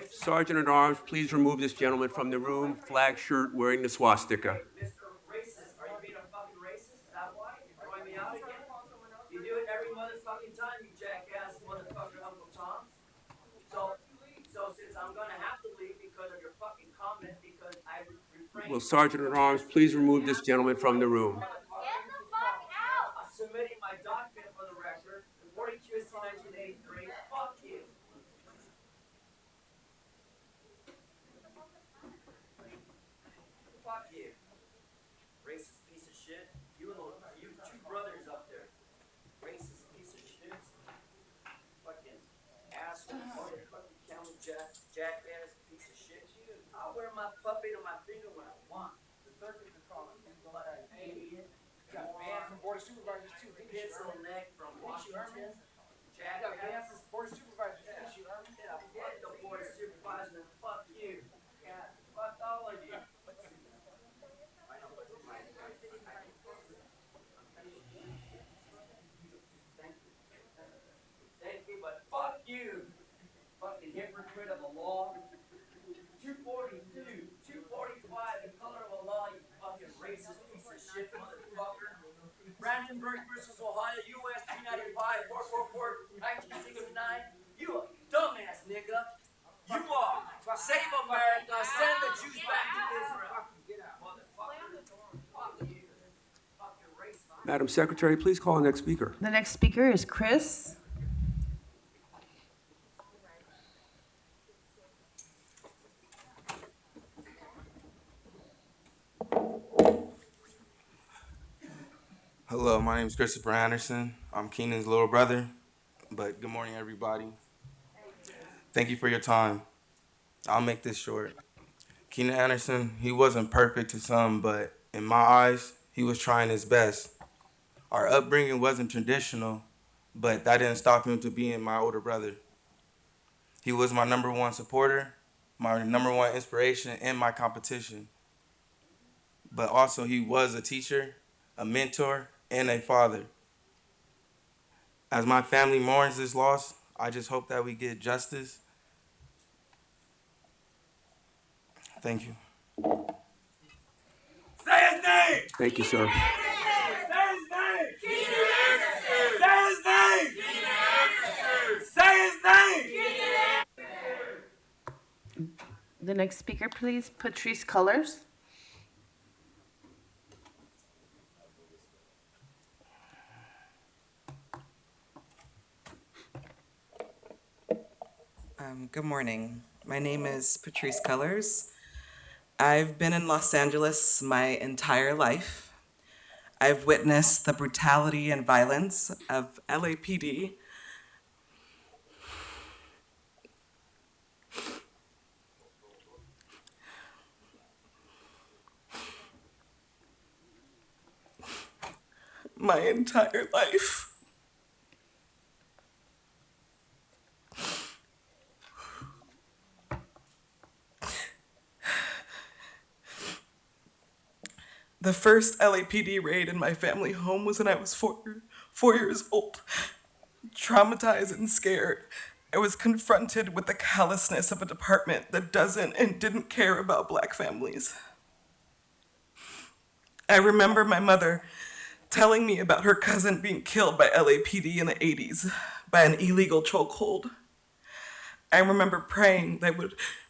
Sergeant at Arms, please remove this gentleman from the room, flag shirt, wearing the swastika. Will Sergeant at Arms please remove this gentleman from the room? Get the fuck out! I'm submitting my document for the record. According to 1983, fuck you. Fuck you. Racist piece of shit. You two brothers up there. Racist piece of shit. Fucking asshole. Fucking county jackass piece of shit. I'll wear my puppet on my finger when I want. The circus is calling. Idiot. Got banned from Board of Supervisors too. Pencil neck from Washington. Jackass. Board of Supervisors. Yeah, fuck the Board of Supervisors. Fuck you. Yeah, fuck all of you. Thank you, but fuck you. Fucking hypocrite of the law. 242, 245, the color of a law, you fucking racist piece of shit, motherfucker. Brandenburg versus Ohio, US 295, 444, 1969. You a dumbass, nigga. You are. Save America, send the Jews back to Israel. Motherfucker. Fuck you. Fucking racist. Madam Secretary, please call the next speaker. The next speaker is Chris. Hello, my name is Christopher Anderson. I'm Keenan's little brother, but good morning, everybody. Thank you for your time. I'll make this short. Keenan Anderson, he wasn't perfect to some, but in my eyes, he was trying his best. Our upbringing wasn't traditional, but that didn't stop him to being my older brother. He was my number one supporter, my number one inspiration, and my competition. But also, he was a teacher, a mentor, and a father. As my family mourns this loss, I just hope that we get justice. Thank you. Say his name! Thank you, sir. Say his name! Say his name! Say his name! The next speaker, please, Patrice Cullors. Good morning. My name is Patrice Cullors. I've been in Los Angeles my entire life. I've witnessed the brutality and violence of LAPD. My entire life. The first LAPD raid in my family home was when I was 4 years old. Traumatized and scared, I was confronted with the callousness of a department that doesn't and didn't care about Black families. I remember my mother telling me about her cousin being killed by LAPD in the 80s by an illegal chokehold. I remember praying that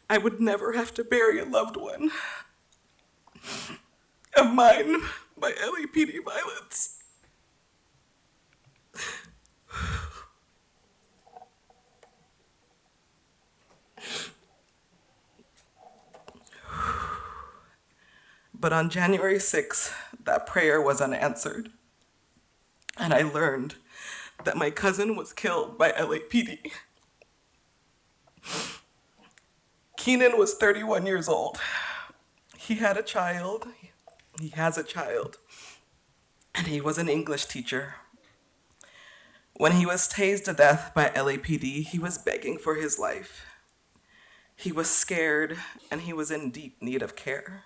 I would never have to bury a loved one of mine by LAPD violence. But on January 6th, that prayer was unanswered. And I learned that my cousin was killed by LAPD. Keenan was 31 years old. He had a child. He has a child. And he was an English teacher. When he was tased to death by LAPD, he was begging for his life. He was scared and he was in deep need of care.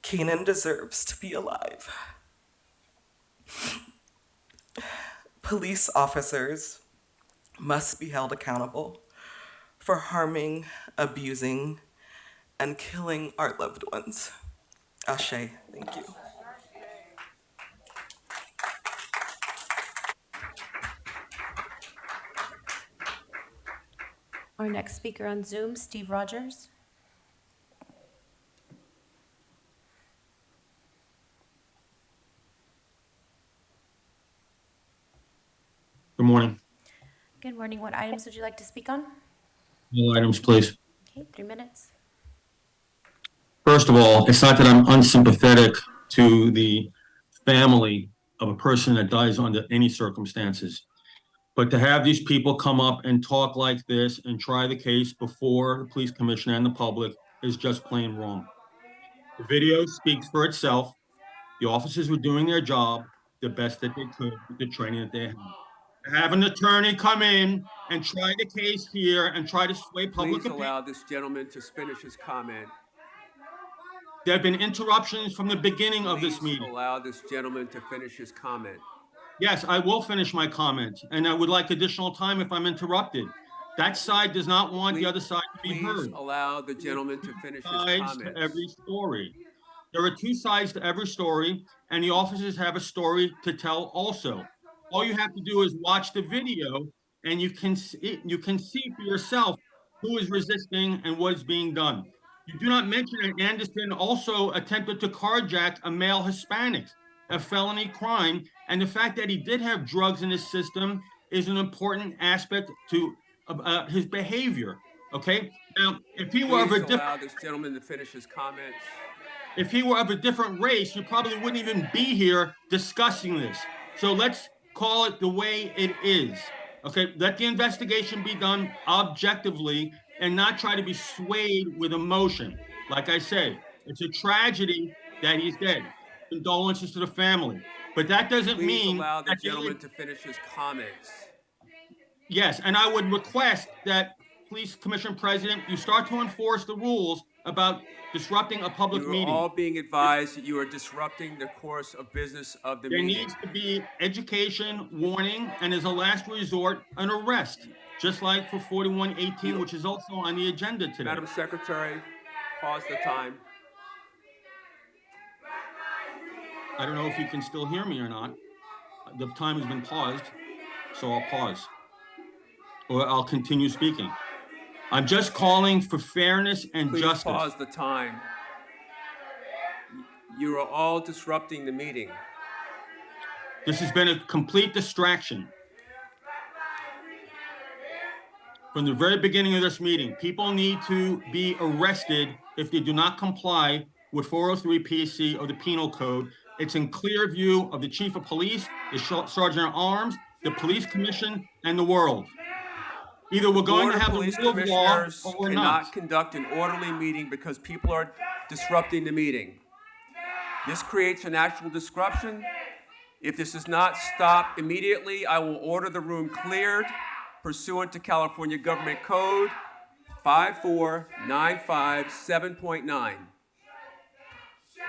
Keenan deserves to be alive. Police officers must be held accountable for harming, abusing, and killing our loved ones. Ashe, thank you. Our next speaker on Zoom, Steve Rogers. Good morning. Good morning. What items would you like to speak on? All items, please. Okay, 3 minutes. First of all, it's not that I'm unsympathetic to the family of a person that dies under any circumstances, but to have these people come up and talk like this and try the case before the police commissioner and the public is just plain wrong. The video speaks for itself. The officers were doing their job the best that they could with the training that they had. To have an attorney come in and try the case here and try to sway public Please opinion. allow this gentleman to finish his comment. There have been interruptions from the beginning of this Please meeting. allow this gentleman to finish his comment. Yes, I will finish my comment, and I would like additional time if I'm interrupted. That side does not want the other side to be Please heard. allow the gentleman to finish his Sides to comments. every story. There are two sides to every story, and the officers have a story to tell also. All you have to do is watch the video, and you can see for yourself who is resisting and what is being done. You do not mention that Anderson also attempted to carjack a male Hispanic, a felony crime, and the fact that he did have drugs in his system is an important aspect to his behavior. Okay, now if he were of a Please different allow this gentleman to finish his comments. if he were of a different race, you probably wouldn't even be here discussing this. So let's call it the way it is. Okay, let the investigation be done objectively and not try to be swayed with emotion. Like I said, it's a tragedy that he's dead. Condolences to the family. But that doesn't Please mean allow the that gentleman to finish his comments. yes, and I would request that Police Commission President, you start to enforce the rules about disrupting a public You are meeting. all being advised that you are disrupting the course of business of the There meeting. needs to be education, warning, and as a last resort, an arrest, just like for 4118, which is also on the agenda today. Madam Secretary, pause the time. I don't know if you can still hear me or not. The time has been paused, so I'll pause. Or I'll continue speaking. I'm just calling for fairness and Please justice. pause the time. You are all disrupting the meeting. This has been a complete distraction. from the very beginning of this meeting. People need to be arrested if they do not comply with 403 PC of the Penal Code. It's in clear view of the Chief of Police, the Sergeant at Arms, the Police Commission, and the world. Either we're going Board to of have the Police rule of law Commissioners or we're not. cannot conduct an orderly meeting because people are disrupting the meeting. This creates an actual disruption. If this is not stopped immediately, I will order the room cleared pursuant to California Government Code 54957.9.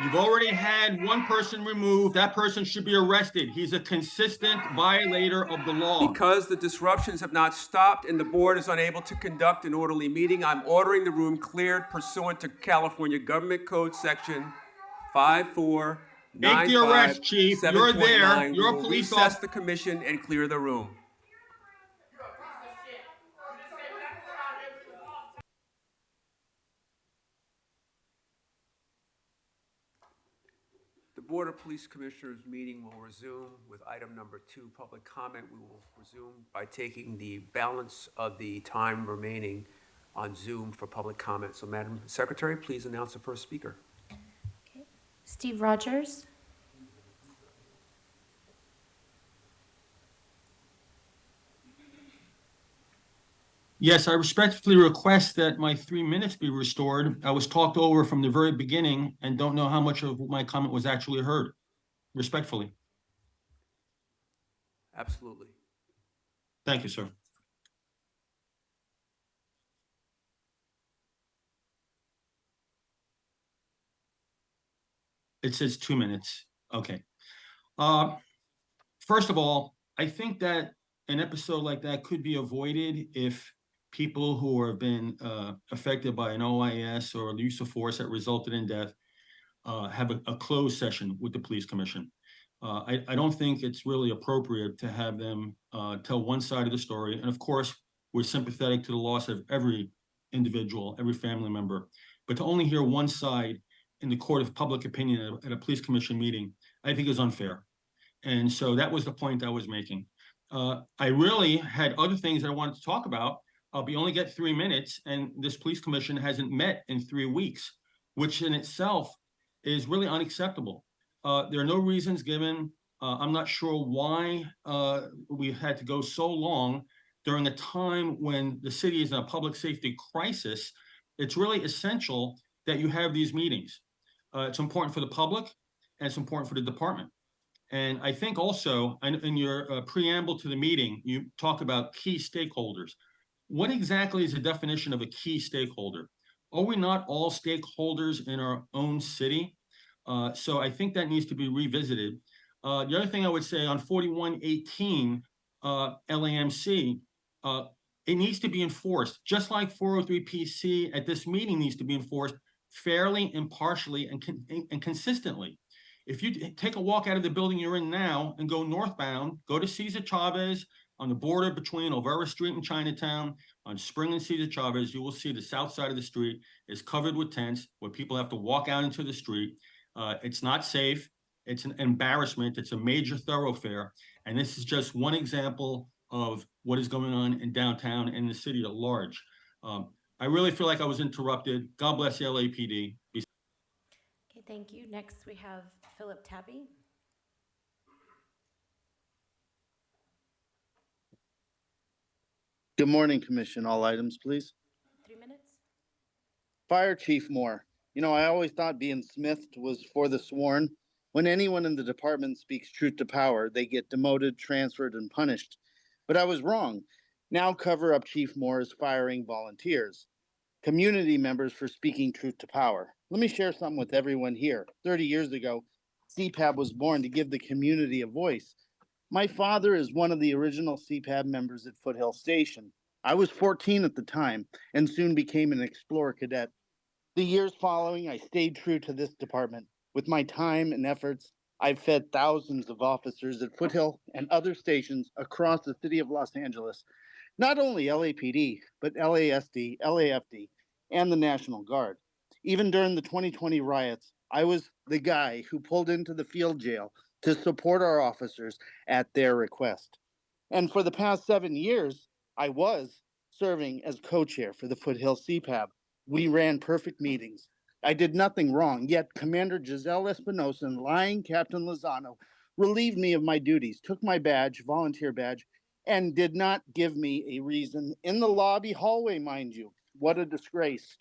You've already had one person removed. That person should be arrested. He's a consistent violator of the law. Because the disruptions have not stopped and the board is unable to conduct an orderly meeting, I'm ordering the room cleared pursuant to California Government Code Section 54957.9. Make the arrest, Chief. You're there. You're a police Recess officer. the commission and clear the room. The Board of Police Commissioners meeting will resume with item number 2, public comment. We will resume by taking the balance of the time remaining on Zoom for public comment. So, Madam Secretary, please announce the first speaker. Steve Rogers. Yes, I respectfully request that my 3 minutes be restored. I was talked over from the very beginning and don't know how much of my comment was actually heard. Respectfully. Absolutely. Thank you, sir. It says 2 minutes. Okay. First of all, I think that an episode like that could be avoided if people who have been affected by an OIS or the use of force that resulted in death have a closed session with the police commission. I don't think it's really appropriate to have them tell one side of the story. And of course, we're sympathetic to the loss of every individual, every family member. But to only hear one side in the court of public opinion at a police commission meeting, I think is unfair. And so that was the point I was making. I really had other things I wanted to talk about. We only get 3 minutes, and this police commission hasn't met in 3 weeks, which in itself is really unacceptable. There are no reasons given. I'm not sure why we had to go so long during a time when the city is in a public safety crisis. It's really essential that you have these meetings. It's important for the public, and it's important for the department. And I think also in your preamble to the meeting, you talk about key stakeholders. What exactly is the definition of a key stakeholder? Are we not all stakeholders in our own city? So I think that needs to be revisited. The other thing I would say on 4118 LAMC, it needs to be enforced, just like 403 PC at this meeting needs to be enforced fairly, impartially, and consistently. If you take a walk out of the building you're in now and go northbound, go to Cesar Chavez on the border between Olvera Street and Chinatown, on Spring and Cesar Chavez, you will see the south side of the street is covered with tents where people have to walk out into the street. It's not safe. It's an embarrassment. It's a major thoroughfare. And this is just one example of what is going on in downtown and the city at large. I really feel like I was interrupted. God bless the LAPD. Okay, thank you. Next, we have Philip Tabby. Good morning, Commission. All items, please. 3 minutes. Fire Chief Moore. You know, I always thought being smithed was for the sworn. When anyone in the department speaks truth to power, they get demoted, transferred, and punished. But I was wrong. Now cover-up Chief Moore is firing volunteers, community members for speaking truth to power. Let me share something with everyone here. 30 years ago, CPAB was born to give the community a voice. My father is one of the original CPAB members at Foothill Station. I was 14 at the time and soon became an Explorer cadet. The years following, I stayed true to this department. With my time and efforts, I've fed thousands of officers at Foothill and other stations across the city of Los Angeles. Not only LAPD, but LASD, LAFD, and the National Guard. Even during the 2020 riots, I was the guy who pulled into the field jail to support our officers at their request. And for the past 7 years, I was serving as co-chair for the Foothill CPAB. We ran perfect meetings. I did nothing wrong, yet Commander Giselle Espinosa and lying Captain Lozano relieved me of my duties, took my badge, volunteer badge, and did not give me a reason in the lobby hallway, mind you. What a disgrace.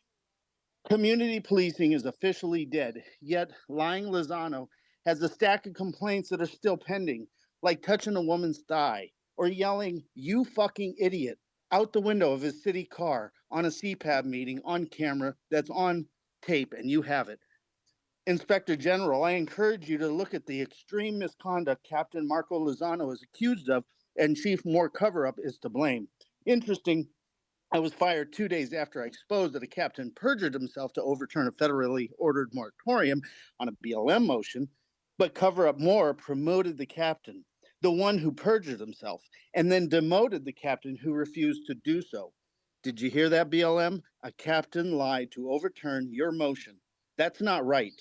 Community policing is officially dead, yet lying Lozano has a stack of complaints that are still pending, like touching a woman's thigh or yelling, "You fucking idiot," out the window of his city car on a CPAB meeting on camera that's on tape, and you have it. Inspector General, I encourage you to look at the extreme misconduct Captain Marco Lozano is accused of, and Chief Moore cover-up is to blame. Interesting, I was fired 2 days after I exposed that a captain perjured himself to overturn a federally ordered moratorium on a BLM motion, but cover-up Moore promoted the captain, the one who perjured himself, and then demoted the captain who refused to do so. Did you hear that, BLM? A captain lied to overturn your motion. That's not right.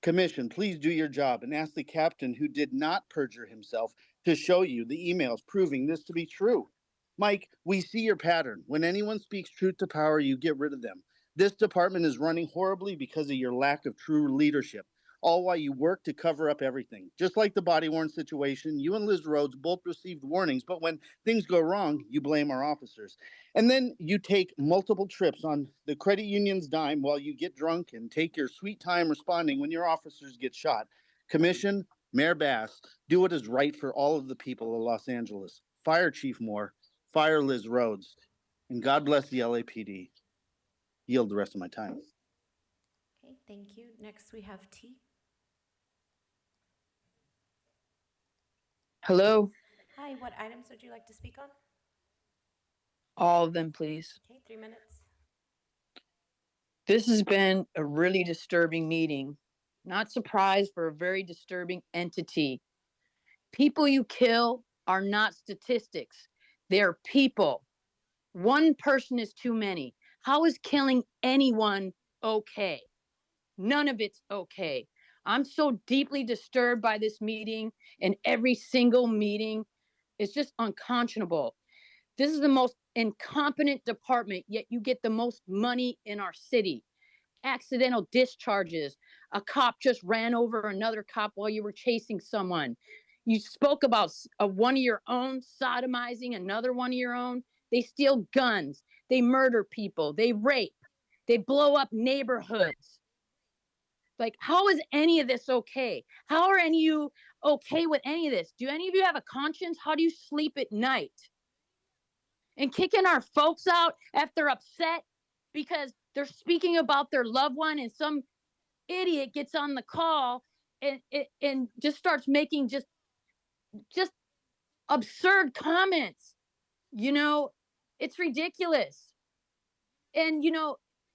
Commission, please do your job and ask the captain who did not perjure himself to show you the emails proving this to be true. Mike, we see your pattern. When anyone speaks truth to power, you get rid of them. This department is running horribly because of your lack of true leadership, all while you work to cover up everything. Just like the body worn situation, you and Liz Rhodes both received warnings, but when things go wrong, you blame our officers. And then you take multiple trips on the credit union's dime while you get drunk and take your sweet time responding when your officers get shot. Commission, Mayor Bass, do what is right for all of the people of Los Angeles. Fire Chief Moore, fire Liz Rhodes, and God bless the LAPD. Yield the rest of my time. Okay, thank you. Next, we have T. Hello, Hi, what items would you like to speak on? all of them, please. Okay, 3 minutes. This has been a really disturbing meeting. Not surprised for a very disturbing entity. People you kill are not statistics. They're people. One person is too many. How is killing anyone okay? None of it's okay. I'm so deeply disturbed by this meeting, and every single meeting is just unconscionable. This is the most incompetent department, yet you get the most money in our city. Accidental discharges. A cop just ran over another cop while you were chasing someone. You spoke about one of your own sodomizing another one of your own. They steal guns. They murder people. They rape. They blow up neighborhoods. Like, how is any of this okay? How are any of you okay with any of this? Do any of you have a conscience? How do you sleep at night? And kicking our folks out if they're upset because they're speaking about their loved one and some idiot gets on the call and just starts making just absurd comments. You know, it's ridiculous. And,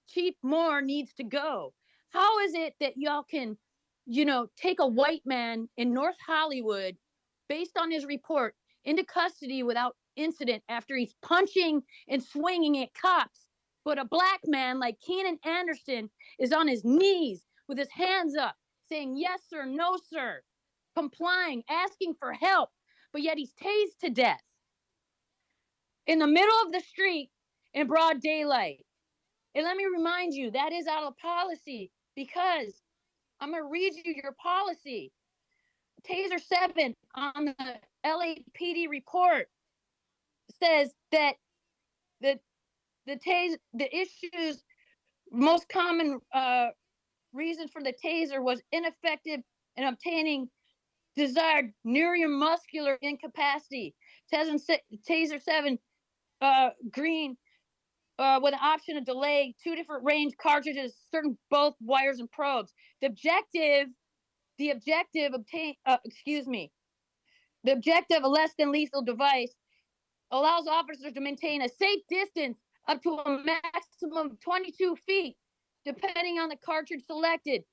Chief Moore needs to go. How is it that y'all can, take a white man in North Hollywood based on his report into custody without incident after he's punching and swinging at cops? But a black man like Keenan Anderson is on his knees with his hands up saying, yes, sir, no, sir, complying, asking for help, but yet he's tased to death in the middle of the street in broad daylight. And let me remind you, that is out of policy because I'm going to read you your policy. Taser 7 on the LAPD report says that the issues, most common reason for the taser was ineffective in obtaining desired neuromuscular incapacity. Taser 7 green with an option of delay, 2 different range cartridges, certain both wires and probes. The objective of a less than lethal device allows officers to maintain a safe distance up to a maximum of 22 feet, depending on the cartridge selected,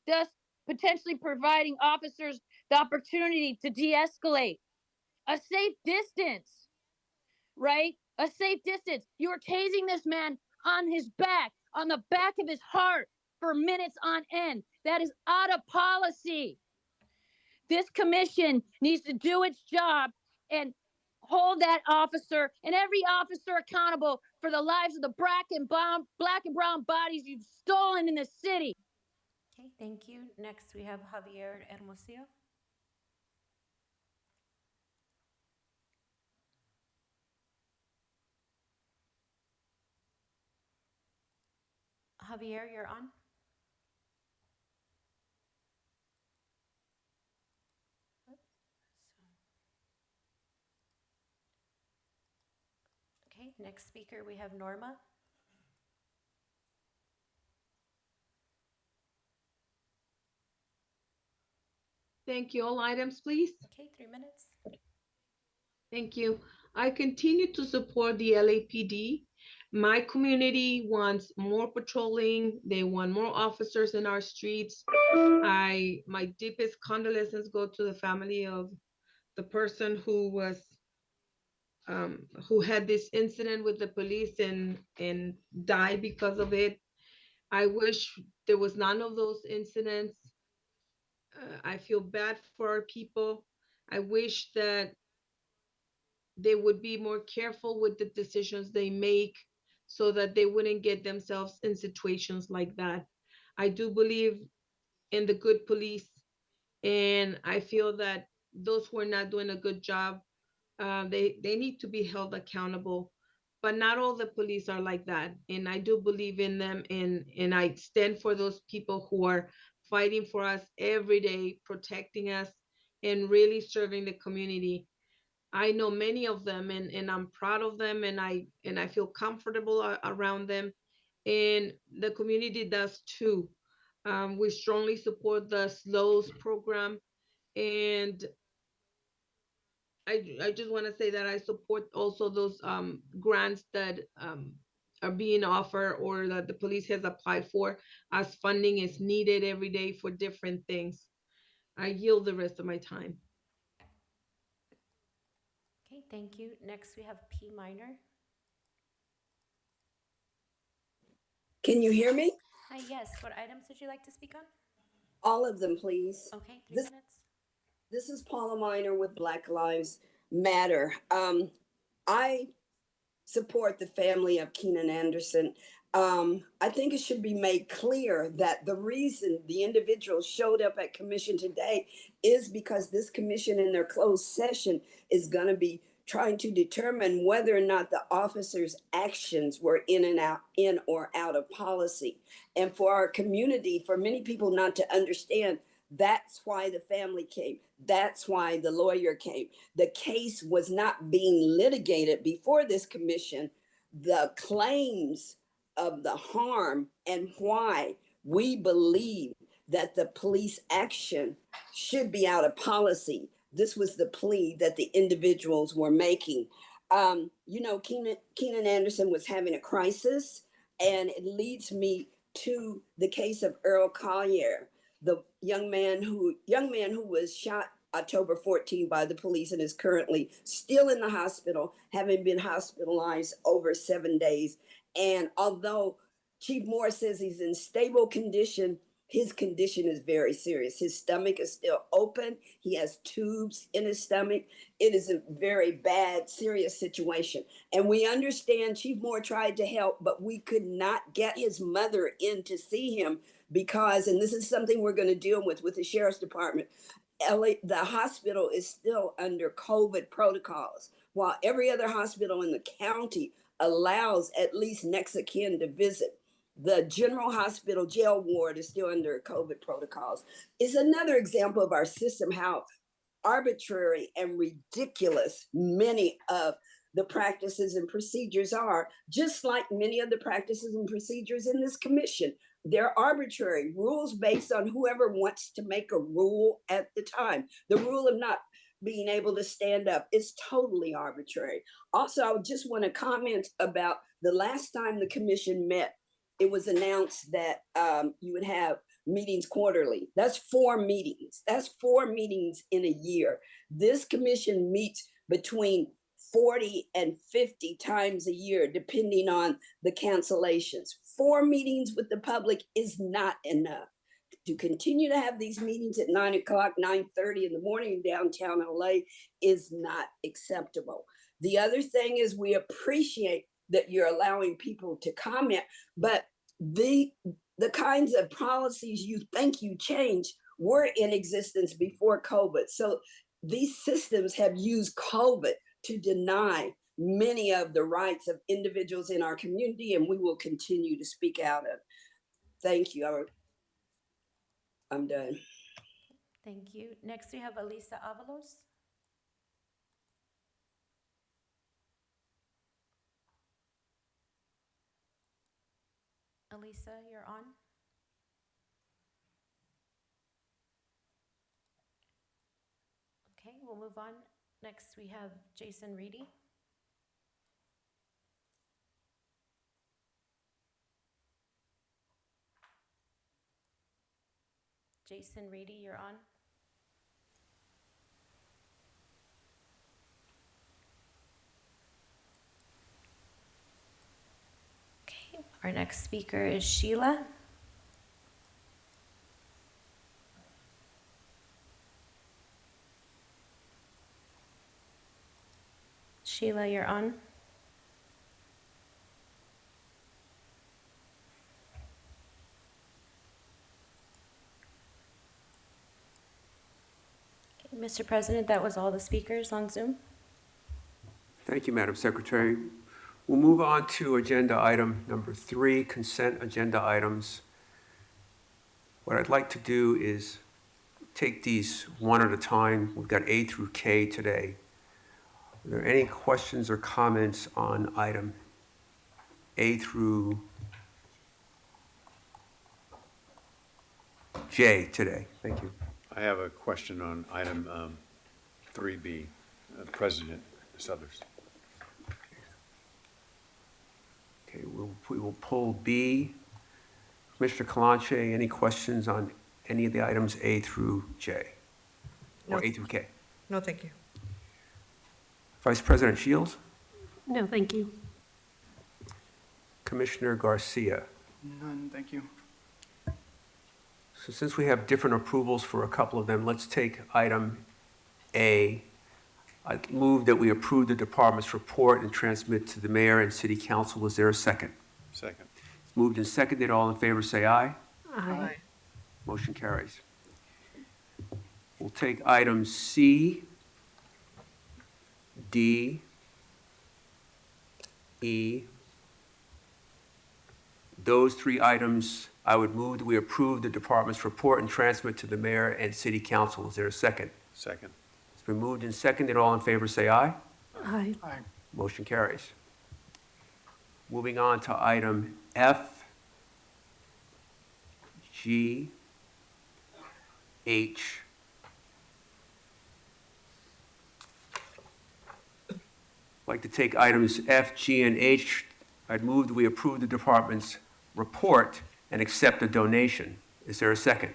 thus potentially providing officers the opportunity to de-escalate. A safe distance, right? A safe distance. You are tasing this man on his back, on the back of his heart for minutes on end. That is out of policy. This commission needs to do its job and hold that officer and every officer accountable for the lives of the black and brown bodies you've stolen in this city. Okay, thank you. Next, we have Javier Hermosillo. Javier, you're on. Okay, next speaker, we have Norma. Thank you. All items, please. Okay, 3 minutes. Thank you. I continue to support the LAPD. My community wants more patrolling. They want more officers in our streets. My deepest condolences go to the family of the person who had this incident with the police and died because of it. I wish there was none of those incidents. I feel bad for our people. I wish that they would be more careful with the decisions they make so that they wouldn't get themselves in situations like that. I do believe in the good police, and I feel that those who are not doing a good job, they need to be held accountable. But not all the police are like that, and I do believe in them, and I stand for those people who are fighting for us every day, protecting us, and really serving the community. I know many of them, and I'm proud of them, and I feel comfortable around them, and the community does too. We strongly support the SLOWS program, and I just want to say that I support also those grants that are being offered or that the police has applied for, as funding is needed every day for different things. I yield the rest of my time. Okay, thank you. Next, we have P Minor. Can you hear me? Hi, yes. What items would you like to speak on? All of them, please. Okay, 3 This minutes. this is Paula Miner with Black Lives Matter. I support the family of Keenan Anderson. I think it should be made clear that the reason the individual showed up at commission today is because this commission in their closed session is going to be trying to determine whether or not the officers' actions were in or out of policy. And for our community, for many people not to understand, that's why the family came. That's why the lawyer came. The case was not being litigated before this commission. The claims of the harm and why we believe that the police action should be out of policy. This was the plea that the individuals were making. Keenan Anderson was having a crisis, and it leads me to the case of Earl Collier, the young man who was shot October 14 by the police and is currently still in the hospital, having been hospitalized over 7 days. And although Chief Moore says he's in stable condition, his condition is very serious. His stomach is still open. He has tubes in his stomach. It is a very bad, serious situation. And we understand Chief Moore tried to help, but we could not get his mother in to see him because, and this is something we're going to deal with the sheriff's department, the hospital is still under COVID protocols, while every other hospital in the county allows at least next of kin to visit. The general hospital jail ward is still under COVID protocols. It's another example of our system, how arbitrary and ridiculous many of the practices and procedures are, just like many of the practices and procedures in this commission. They're arbitrary rules based on whoever wants to make a rule at the time. The rule of not being able to stand up is totally arbitrary. Also, I just want to comment about the last time the commission met. It was announced that you would have meetings quarterly. That's 4 meetings. That's 4 meetings in a year. This commission meets between 40 and 50 times a year, depending on the cancellations. 4 meetings with the public is not enough. To continue to have these meetings at 9 o'clock, 9:30 in the morning in downtown LA is not acceptable. The other thing is we appreciate that you're allowing people to comment, but the kinds of policies you think you change were in existence before COVID. So these systems have used COVID to deny many of the rights of individuals in our community, and we will continue to speak out of. Thank you. I'm done. Thank you. Next, we have Elisa Avalos. Elisa, you're on. Okay, we'll move on. Next, we have Jason Reedy. Jason Reedy, you're on. Okay, our next speaker is Sheila. Sheila, you're on. Okay, Mr. President, that was all the speakers on Zoom. Thank you, Madam Secretary. We'll move on to agenda item number 3, consent agenda items. What I'd like to do is take these one at a time. We've got A through K today. Are there any questions or comments on item A through J today? Thank you. I have a question on item 3B, President Suthers. Okay, we will pull B. Commissioner Kalanche, any questions on any of the items A through J? Or No. A through K? No, thank you. Vice President Shields? No, thank you. Commissioner Garcia? None, thank you. So since we have different approvals for a couple of them, let's take item A. I move that we approve the department's report and transmit to the mayor and city council. Is there a second? Second. Moved and seconded. All in favor, say aye. Aye. Motion carries. We'll take items C, D, E. Those 3 items, I would move that we approve the department's report and transmit to the mayor and city council. Is there a second? Second. It's been moved and seconded. All in favor, say aye. Aye. Aye. Motion carries. Moving on to item F, G, H. I'd like to take items F, G, and H. I'd move that we approve the department's report and accept a donation. Is there a second?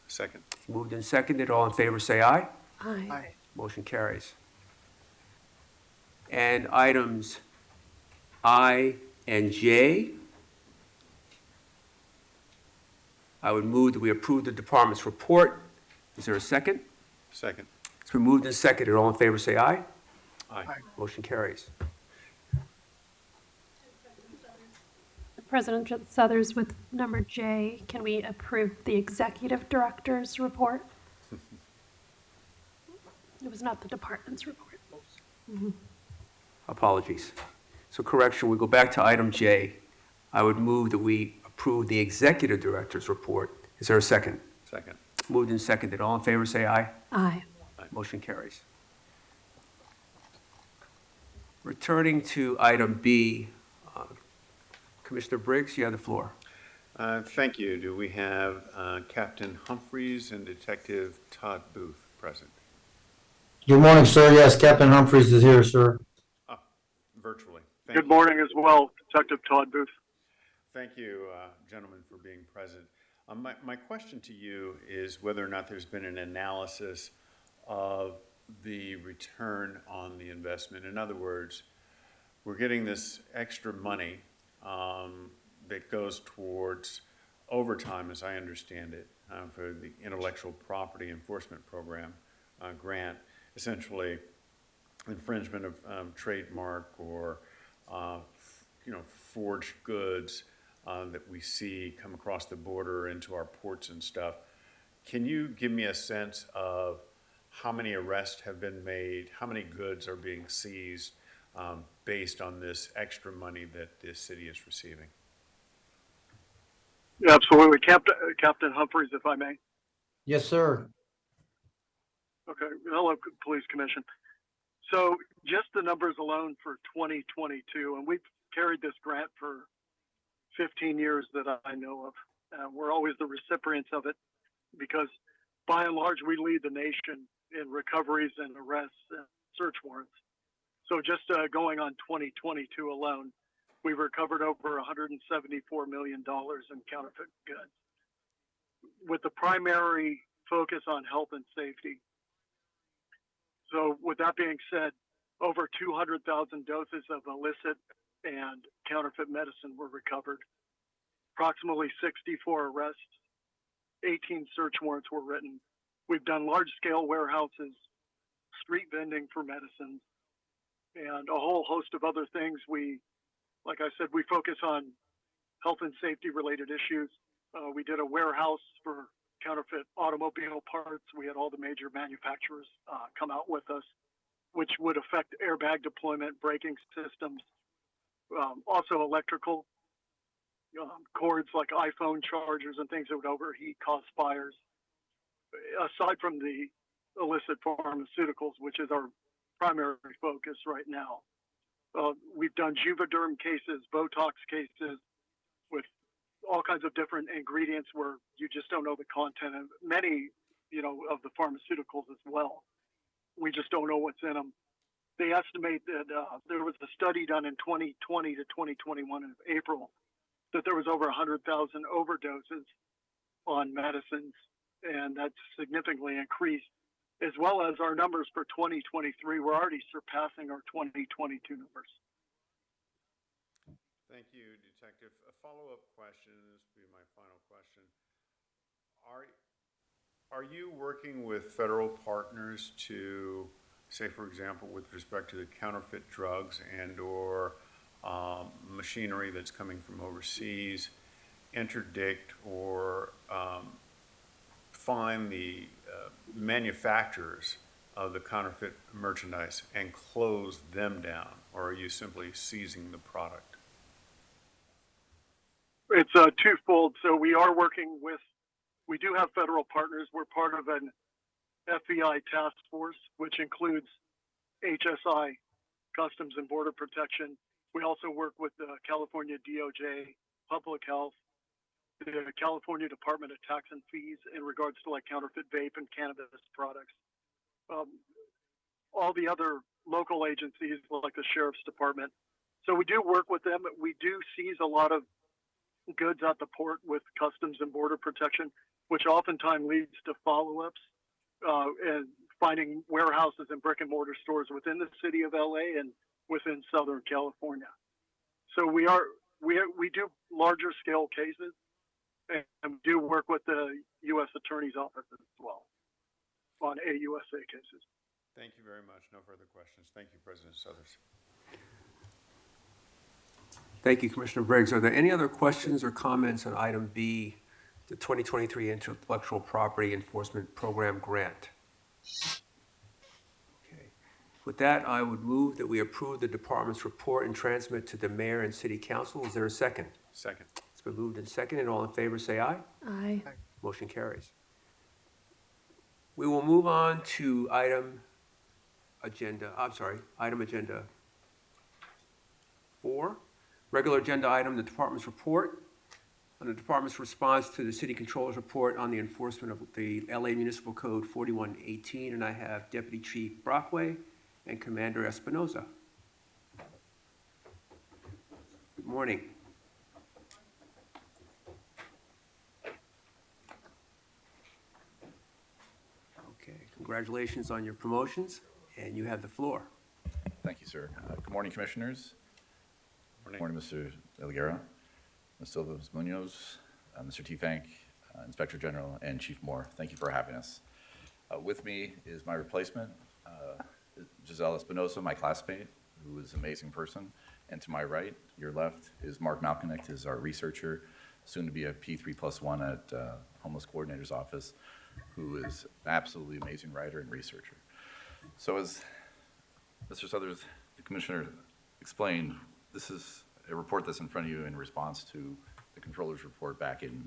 Second. Moved and seconded. All in favor, say aye. Aye. Aye. Motion carries. And items I and J, I would move that we approve the department's report. Is there a second? Second. It's been moved and seconded. All in favor, say aye. Aye. Motion carries. President Suthers, with number J, can we approve the executive director's report? It was not the department's report. Apologies. So correction, we go back to item J. I would move that we approve the executive director's report. Is there a second? Second. Moved and seconded. All in favor, say aye. Aye. Motion carries. Returning to item B, Commissioner Briggs, you have the floor. Thank you. Do we have Captain Humphreys and Detective Todd Booth present? Good morning, sir. Yes, Captain Humphreys is here, sir. Virtually. Thank Good you. morning as well, Detective Todd Booth. Thank you, gentlemen, for being present. My question to you is whether or not there's been an analysis of the return on the investment. In other words, we're getting this extra money that goes towards overtime, as I understand it, for the Intellectual Property Enforcement Program grant, essentially infringement of trademark or forged goods that we see come across the border into our ports and stuff. Can you give me a sense of how many arrests have been made, how many goods are being seized based on this extra money that this city is receiving? Yeah, absolutely. Captain Humphreys, if I may. Yes, sir. Okay. Hello, Police Commission. So just the numbers alone for 2022, and we've carried this grant for 15 years that I know of. We're always the recipients of it because by and large, we lead the nation in recoveries and arrests and search warrants. So just going on 2022 alone, we've recovered over $174 million in counterfeit goods, with the primary focus on health and safety. So with that being said, over 200,000 doses of illicit and counterfeit medicine were recovered. Approximately 64 arrests, 18 search warrants were written. We've done large-scale warehouses, street vending for medicines, and a whole host of other things. Like I said, we focus on health and safety related issues. We did a warehouse for counterfeit automobile parts. We had all the major manufacturers come out with us, which would affect airbag deployment, braking systems, also electrical cords like iPhone chargers and things that would overheat, cause fires. Aside from the illicit pharmaceuticals, which is our primary focus right now, we've done Juvederm cases, Botox cases with all kinds of different ingredients where you just don't know the content, and many, of the pharmaceuticals as well. We just don't know what's in them. They estimate that there was a study done in 2020 to 2021 in April that there was over 100,000 overdoses on medicines, and that's significantly increased, as well as our numbers for 2023. We're already surpassing our 2022 numbers. Thank you, Detective. A follow-up question, and this will be my final question. Are you working with federal partners to, say, for example, with respect to the counterfeit drugs and or machinery that's coming from overseas, interdict or find the manufacturers of the counterfeit merchandise and close them down, or are you simply seizing the product? It's twofold. So we do have federal partners. We're part of an FBI task force, which includes HSI, Customs and Border Protection. We also work with the California DOJ, Public Health, the California Department of Tax and Fees in regards to like counterfeit vape and cannabis products. All the other local agencies like the Sheriff's Department. So we do work with them. We do seize a lot of goods at the port with Customs and Border Protection, which oftentimes leads to follow-ups and finding warehouses and brick and mortar stores within the city of LA and within Southern California. So we do larger scale cases and do work with the U.S. Attorney's Office as well on AUSA cases. Thank you very much. No further questions. Thank you, President Suthers. Thank you, Commissioner Briggs. Are there any other questions or comments on item B, the 2023 Intellectual Property Enforcement Program Grant? Okay. With that, I would move that we approve the department's report and transmit to the mayor and city council. Is there a second? Second. It's been moved and seconded. All in favor, say aye. Aye. Motion carries. We will move on to item agenda 4. Regular agenda item, the department's report on the department's response to the city controller's report on the enforcement of the LA Municipal Code 4118, and I have Deputy Chief Brockway and Commander Espinoza. Good morning. Okay, congratulations on your promotions, and you have the floor. Thank you, sir. Good morning, Commissioners. Good morning, Mr. Elguera, Ms. Silva Munoz, Mr. Tifank, Inspector General, and Chief Moore. Thank you for having us. With me is my replacement, Giselle Espinosa, my classmate, who is an amazing person And to my right, your left, is Mark Malconicht, is our researcher, soon to be a P3+1 at Homeless Coordinator's Office, who is an absolutely amazing writer and researcher. So as Mr. Southers, the Commissioner, explained, this is a report that's in front of you in response to the Controller's report back in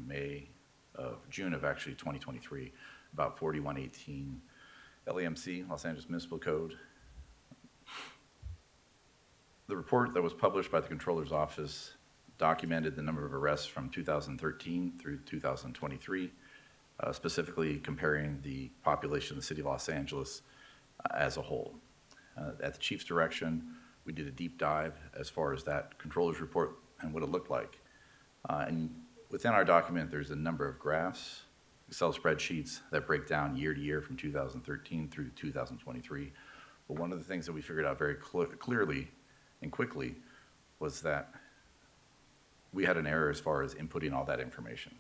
June of actually 2023, about 4118 LAMC, Los Angeles Municipal Code. The report that was published by the Controller's Office documented the number of arrests from 2013 through 2023, specifically comparing the population of the city of Los Angeles as a whole. At the Chief's direction, we did a deep dive as far as that Controller's report and what it looked like. And within our document, there's a number of graphs, Excel spreadsheets that break down year to year from 2013 through 2023. But one of the things that we figured out very clearly and quickly was that we had an error as far as inputting all that information.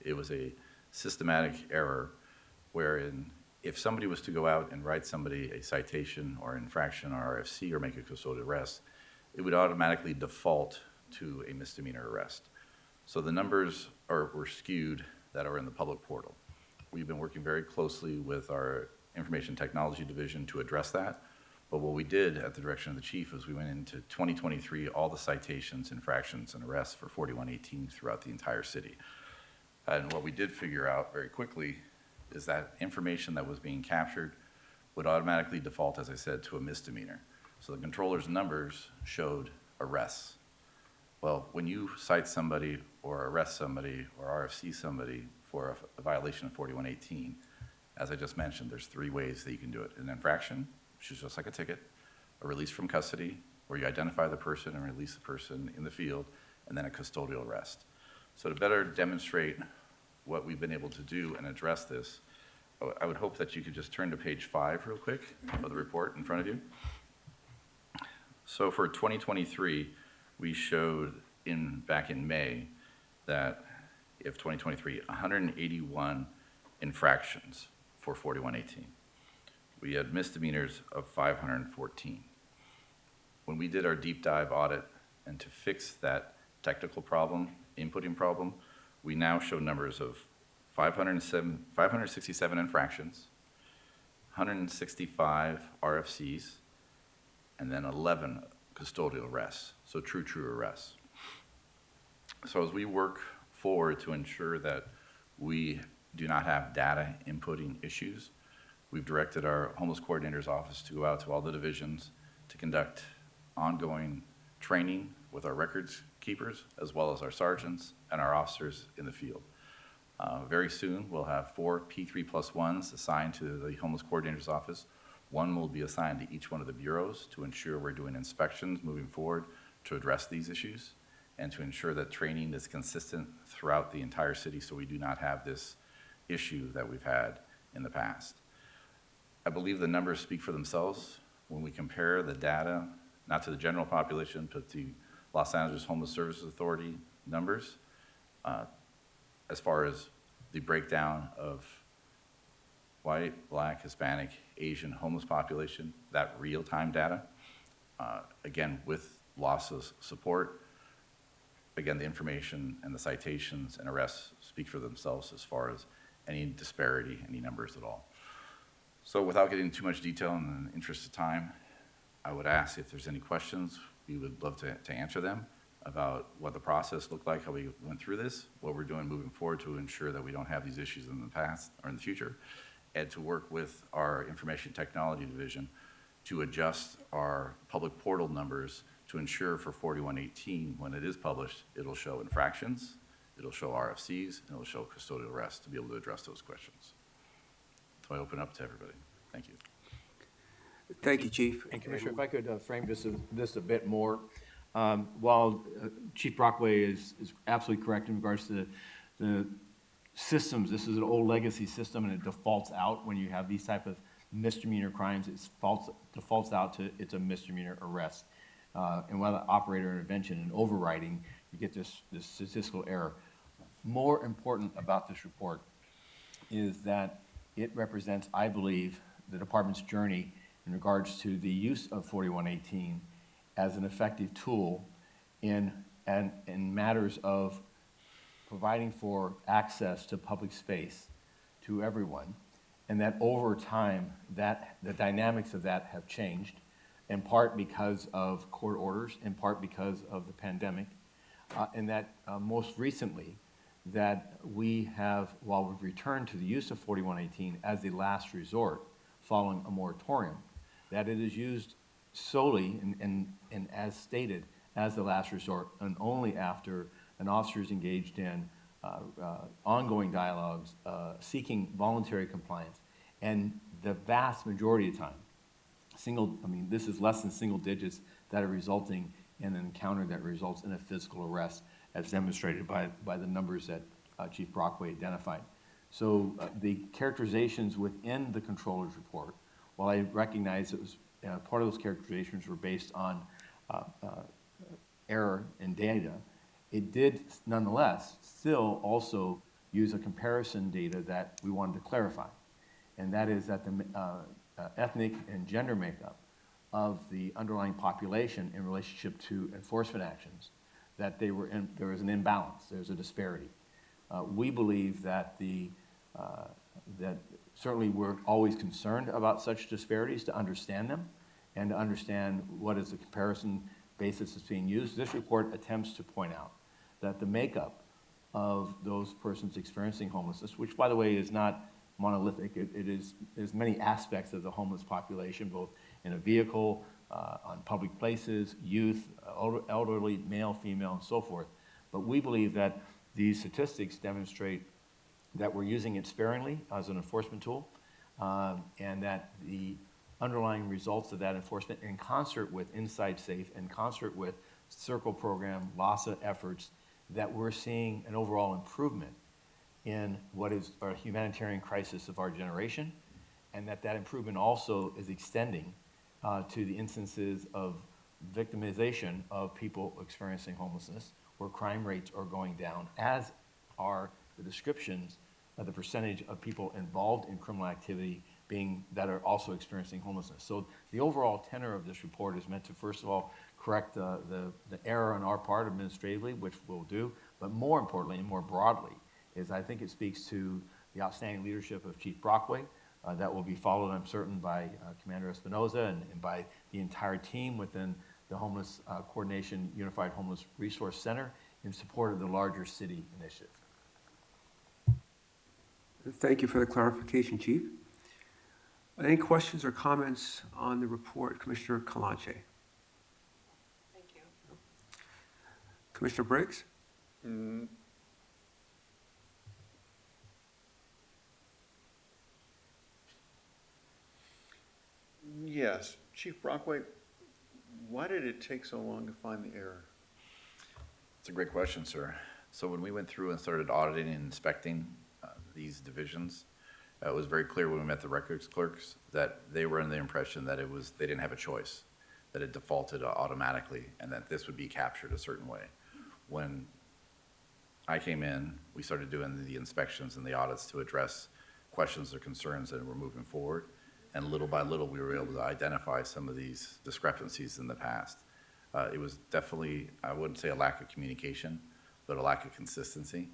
It was a systematic error wherein if somebody was to go out and write somebody a citation or infraction or RFC or make a custodial arrest, it would automatically default to a misdemeanor arrest. So the numbers were skewed that are in the public portal. We've been working very closely with our Information Technology Division to address that. But what we did at the direction of the chief is we went into 2023, all the citations, infractions, and arrests for 4118 throughout the entire city. And what we did figure out very quickly is that information that was being captured would automatically default, as I said, to a misdemeanor. So the controller's numbers showed arrests. Well, when you cite somebody or arrest somebody or RFC somebody for a violation of 4118, as I just mentioned, there's three ways that you can do it. An infraction, which is just like a ticket, a release from custody, where you identify the person and release the person in the field, and then a custodial arrest. So to better demonstrate what we've been able to do and address this, I would hope that you could just turn to page 5 real quick of the report in front of you. So for 2023, we showed back in May that if 2023, 181 infractions for 4118. We had misdemeanors of 514. When we did our deep dive audit and to fix that technical problem, inputting problem, we now show numbers of 567 infractions, 165 RFCs, and then 11 custodial arrests, so true arrests. So as we work forward to ensure that we do not have data inputting issues, we've directed our homeless coordinator's office to go out to all the divisions to conduct ongoing training with our records keepers, as well as our sergeants and our officers in the field. Very soon, we'll have 4 P3+1s assigned to the homeless coordinator's office. One will be assigned to each one of the bureaus to ensure we're doing inspections moving forward to address these issues and to ensure that training is consistent throughout the entire city so we do not have this issue that we've had in the past. I believe the numbers speak for themselves when we compare the data, not to the general population, but the Los Angeles Homeless Services Authority numbers, as far as the breakdown of white, black, Hispanic, Asian homeless population, that real-time data, again, with loss of support, again, the information and the citations and arrests speak for themselves as far as any disparity, any numbers at all. So without getting too much detail in the interest of time, I would ask if there's any questions, we would love to answer them about what the process looked like, how we went through this, what we're doing moving forward to ensure that we don't have these issues in the past or in the future, and to work with our Information Technology Division to adjust our public portal numbers to ensure for 4118, when it is published, it'll show infractions, it'll show RFCs, and it'll show custodial arrests to be able to address those questions. So I open up to everybody. Thank you. Thank you, Chief. And Commissioner, if I could frame this a bit more, while Chief Brockway is absolutely correct in regards to the systems, this is an old legacy system and it defaults out when you have these type of misdemeanor crimes. It defaults out to it's a misdemeanor arrest. And while the operator intervention and overriding, you get this statistical error. More important about this report is that it represents, I believe, the department's journey in regards to the use of 4118 as an effective tool in matters of providing for access to public space to everyone, and that over time, that the dynamics of that have changed, in part because of court orders, in part because of the pandemic, and that most recently, that we have, while we've returned to the use of 4118 as the last resort following a moratorium, that it is used solely and as stated as the last resort, and only after an officer is engaged in ongoing dialogues, seeking voluntary compliance, and the vast majority of time, this is less than single digits that are resulting in an encounter that results in a physical arrest, as demonstrated by the numbers that Chief Brockway identified. So the characterizations within the controller's report, while I recognize it was part of those characterizations were based on error in data, it did nonetheless still also use a comparison data that we wanted to clarify. And that is that the ethnic and gender makeup of the underlying population in relationship to enforcement actions, that there was an imbalance, there's a disparity. We believe that that certainly we're always concerned about such disparities, to understand them and to understand what is the comparison basis that's being used. This report attempts to point out that the makeup of those persons experiencing homelessness, which by the way is not monolithic, there's many aspects of the homeless population, both in a vehicle, on public places, youth, elderly, male, female, and so forth. But we believe that these statistics demonstrate that we're using it sparingly as an enforcement tool, and that the underlying results of that enforcement, in concert with Inside Safe, in concert with Circle program, LASA efforts, that we're seeing an overall improvement in what is a humanitarian crisis of our generation, and that improvement also is extending to the instances of victimization of people experiencing homelessness, where crime rates are going down, as are the descriptions of the percentage of people involved in criminal activity that are also experiencing homelessness. So the overall tenor of this report is meant to, first of all, correct the error on our part administratively, which we'll do, but more importantly and more broadly is I think it speaks to the outstanding leadership of Chief Brockway that will be followed, I'm certain, by Commander Espinoza and by the entire team within the Homeless Coordination Unified Homeless Resource Center in support of the larger city initiative. Thank you for the clarification, Chief. Any questions or comments on the report, Commissioner Kalanche? Thank you. Commissioner Briggs? Yes, Chief Brockway, why did it take so long to find the error? It's a great question, sir. So when we went through and started auditing and inspecting these divisions, it was very clear when we met the records clerks that they were under the impression that they didn't have a choice, that it defaulted automatically, and that this would be captured a certain way. When I came in, we started doing the inspections and the audits to address questions or concerns that were moving forward. And little by little, we were able to identify some of these discrepancies in the past. It was definitely, I wouldn't say a lack of communication, but a lack of consistency.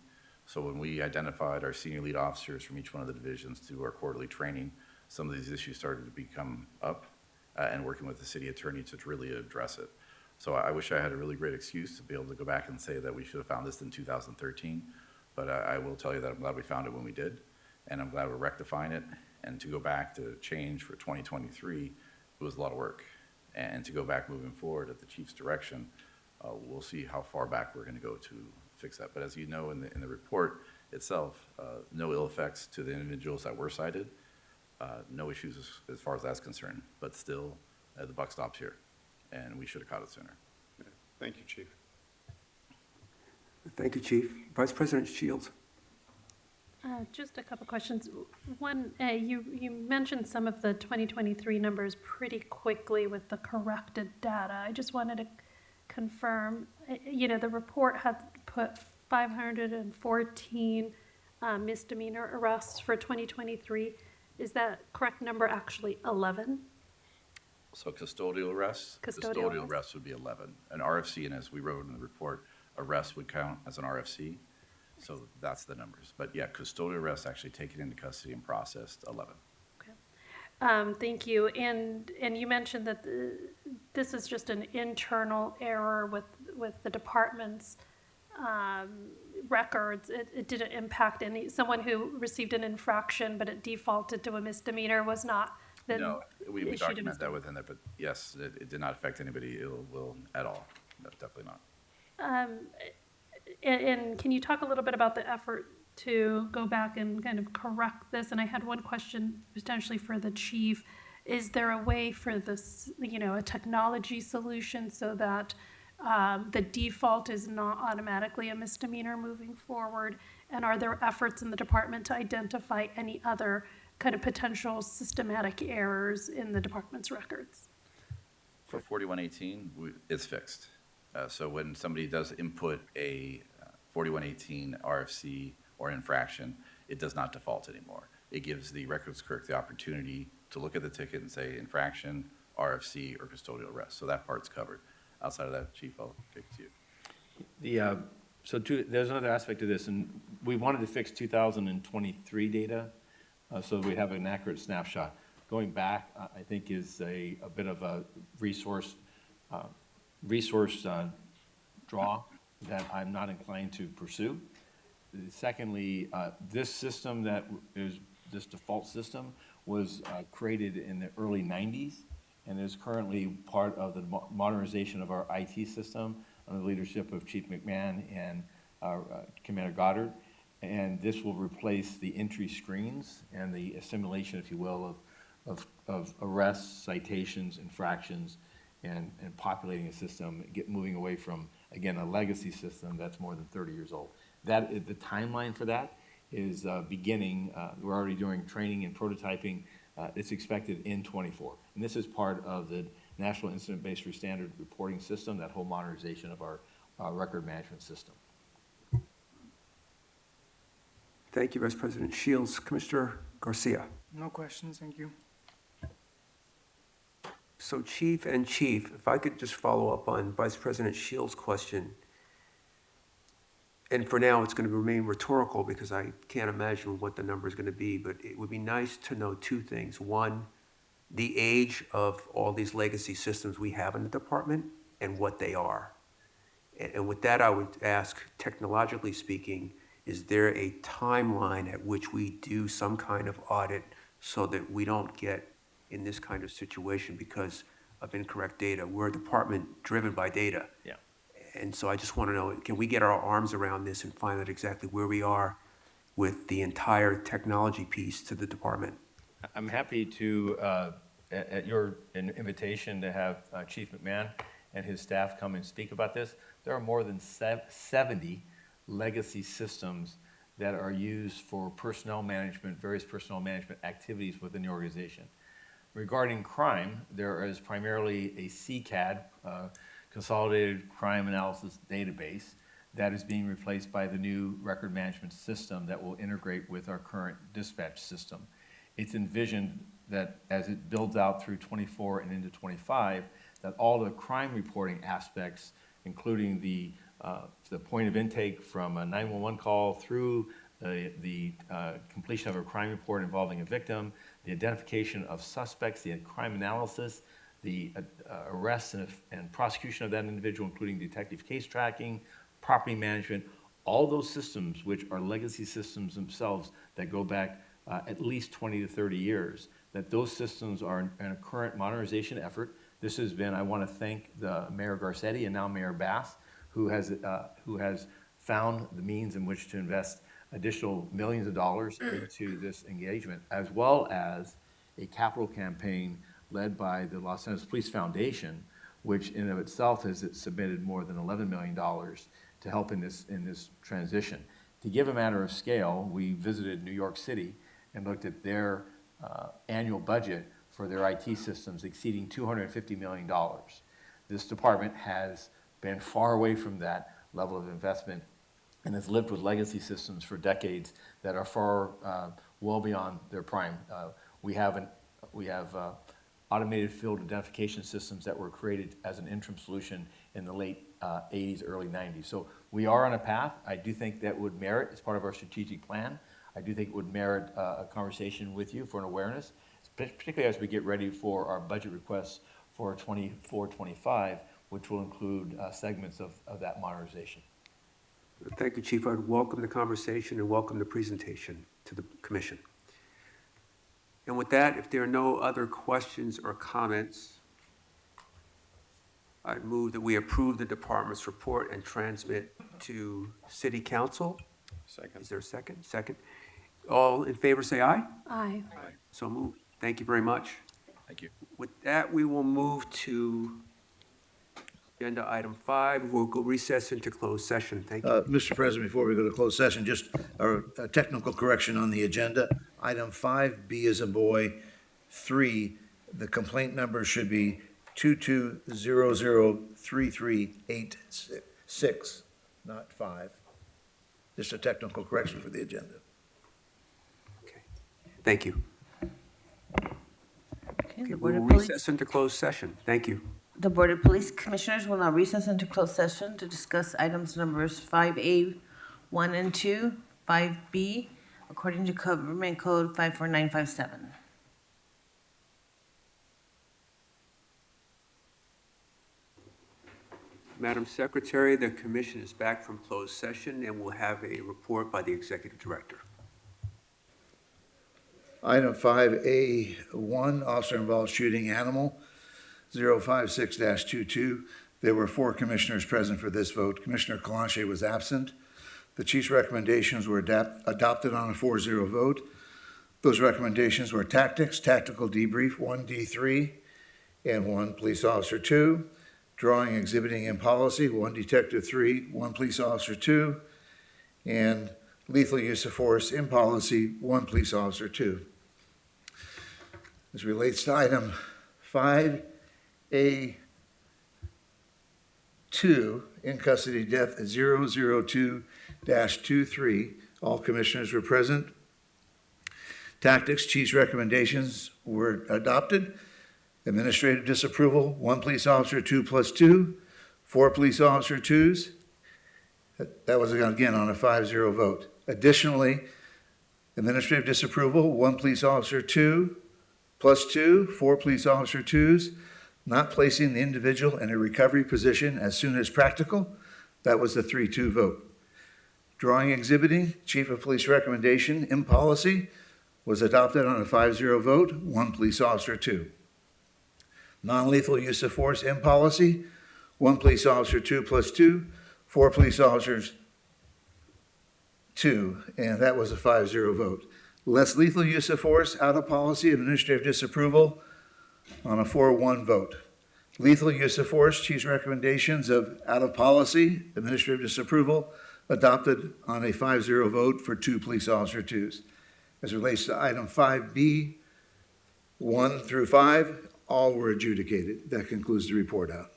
So when we identified our senior lead officers from each one of the divisions to our quarterly training, some of these issues started to become up, and working with the city attorney to really address it. So I wish I had a really great excuse to be able to go back and say that we should have found this in 2013, but I will tell you that I'm glad we found it when we did, and I'm glad we're rectifying it. And to go back to change for 2023, it was a lot of work. And to go back moving forward at the chief's direction, we'll see how far back we're going to go to fix that. But as you know, in the report itself, no ill effects to the individuals that were cited, no issues as far as that's concerned. But still, the buck stops here, and we should have caught it sooner. Thank you, Chief. Thank you, Chief. Vice President Shields. Just a couple questions. One, you mentioned some of the 2023 numbers pretty quickly with the corrected data. I just wanted to confirm, the report had put 514 misdemeanor arrests for 2023. Is that correct number actually 11? So custodial arrests? Custodial arrests. arrests would be 11. An RFC, and as we wrote in the report, arrest would count as an RFC. So that's the numbers. But yeah, custodial arrests actually taken into custody and processed, 11. Thank you. And you mentioned that this is just an internal error with the department's records. It didn't impact someone who received an infraction, but it defaulted to a misdemeanor was not then No, we issued a document that misdemeanor. within there, but yes, it did not affect anybody ill will at all. No, definitely not. And can you talk a little bit about the effort to go back and kind of correct this? And I had one question potentially for the chief. Is there a way for this, a technology solution so that the default is not automatically a misdemeanor moving forward? And are there efforts in the department to identify any other kind of potential systematic errors in the department's records? For 4118, it's fixed. So when somebody does input a 4118 RFC or infraction, it does not default anymore. It gives the records clerk the opportunity to look at the ticket and say infraction, RFC, or custodial arrest. So that part's covered. Outside of that, Chief, I'll kick it to you. There's another aspect to this, and we wanted to fix 2023 data so we have an accurate snapshot. Going back, I think is a bit of a resource draw that I'm not inclined to pursue. Secondly, this system this default system was created in the early 90s and is currently part of the modernization of our IT system under the leadership of Chief McMahon and Commander Goddard. And this will replace the entry screens and the assimilation, if you will, of arrests, citations, infractions, and populating a system, moving away from, again, a legacy system that's more than 30 years old. The timeline for that is beginning. We're already doing training and prototyping. It's expected in 24. And this is part of the National Incident-Based Standard Reporting System, that whole modernization of our record management system. Thank you, Vice President Shields. Commissioner Garcia. No questions, thank you. So Chief, if I could just follow up on Vice President Shields' question. And for now, it's going to remain rhetorical because I can't imagine what the number is going to be, but it would be nice to know two things. One, the age of all these legacy systems we have in the department and what they are. And with that, I would ask, technologically speaking, is there a timeline at which we do some kind of audit so that we don't get in this kind of situation because of incorrect data? We're a department driven by data. Yeah. And so I just want to know, can we get our arms around this and find out exactly where we are with the entire technology piece to the department? I'm happy to, at your invitation, to have Chief McMahon and his staff come and speak about this. There are more than 70 legacy systems that are used for personnel management, various personnel management activities within the organization. Regarding crime, there is primarily a CCAD, Consolidated Crime Analysis Database, that is being replaced by the new record management system that will integrate with our current dispatch system. It's envisioned that as it builds out through 24 and into 25, that all the crime reporting aspects, including the point of intake from a 911 call through the completion of a crime report involving a victim, the identification of suspects, the crime analysis, the arrest and prosecution of that individual, including detective case tracking, property management, all those systems, which are legacy systems themselves that go back at least 20 to 30 years, that those systems are in a current modernization effort. This has been, I want to thank the Mayor Garcetti and now Mayor Bass, who has found the means in which to invest additional millions of dollars into this engagement, as well as a capital campaign led by the Los Angeles Police Foundation, which in of itself has submitted more than $11 million to help in this transition. To give a matter of scale, we visited New York City and looked at their annual budget for their IT systems exceeding $250 million. This department has been far away from that level of investment and has lived with legacy systems for decades that are far well beyond their prime. We have automated field identification systems that were created as an interim solution in the late 80s, early 90s. So we are on a path. I do think that would merit, as part of our strategic plan, I do think it would merit a conversation with you for an awareness, particularly as we get ready for our budget requests for 24-25, which will include segments of that modernization. Thank you, Chief. I'd welcome the conversation and welcome the presentation to the commission. And with that, if there are no other questions or comments, I move that we approve the department's report and transmit to City Council. Second. Is there a second? Second. All in favor, say aye. Aye. So moved. Thank you very much. Thank you. With that, we will move to agenda item 5. We'll go recess into closed session. Thank you. Mr. President, before we go to closed session, just a technical correction on the agenda. Item 5B as in boy, 3, the complaint number should be 22003386, not 5. Just a technical correction for the agenda. Okay. Thank you. Okay, Okay, the we Board will of Police. recess into closed session. Thank you. The Board of Police Commissioners will now recess into closed session to discuss items numbers 5A, 1 and 2, 5B, according to Government Code 54957. Madam Secretary, the commission is back from closed session and will have a report by the executive director. Item 5A1, officer involved shooting animal, 056-22. There were 4 commissioners present for this vote. Commissioner Kalanche was absent. The chief's recommendations were adopted on a 4-0 vote. Those recommendations were tactics, tactical debrief, 1D3, and 1 police officer 2. Drawing, exhibiting, and policy, 1 detective 3, 1 police officer 2. And lethal use of force in policy, 1 police officer 2. As relates to item 5A2, in custody death 002-23, all commissioners were present. Tactics, chief's recommendations were adopted. Administrative disapproval, 1 police officer 2 plus 2, 4 police officer 2s. That was again on a 5-0 vote. Additionally, administrative disapproval, 1 police officer 2 plus 2, 4 police officer 2s, not placing the individual in a recovery position as soon as practical. That was the 3-2 vote. Drawing, exhibiting, chief of police recommendation in policy was adopted on a 5-0 vote, 1 police officer 2. Non-lethal use of force in policy, 1 police officer 2 plus 2, 4 police officers 2, and that was a 5-0 vote. Less lethal use of force out of policy, administrative disapproval on a 4-1 vote. Lethal use of force, chief's recommendations of out of policy, administrative disapproval, adopted on a 5-0 vote for 2 police officer 2s. As it relates to item 5B, 1 through 5, all were adjudicated. That concludes the report out.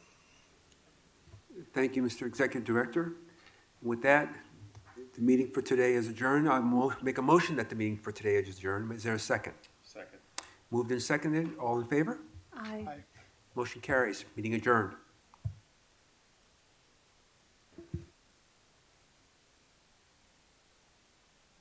Thank you, Mr. Executive Director. With that, the meeting for today is adjourned. I make a motion that the meeting for today is adjourned. Is there a second? Second. Moved and seconded. All in favor? Aye. Motion carries. Meeting adjourned.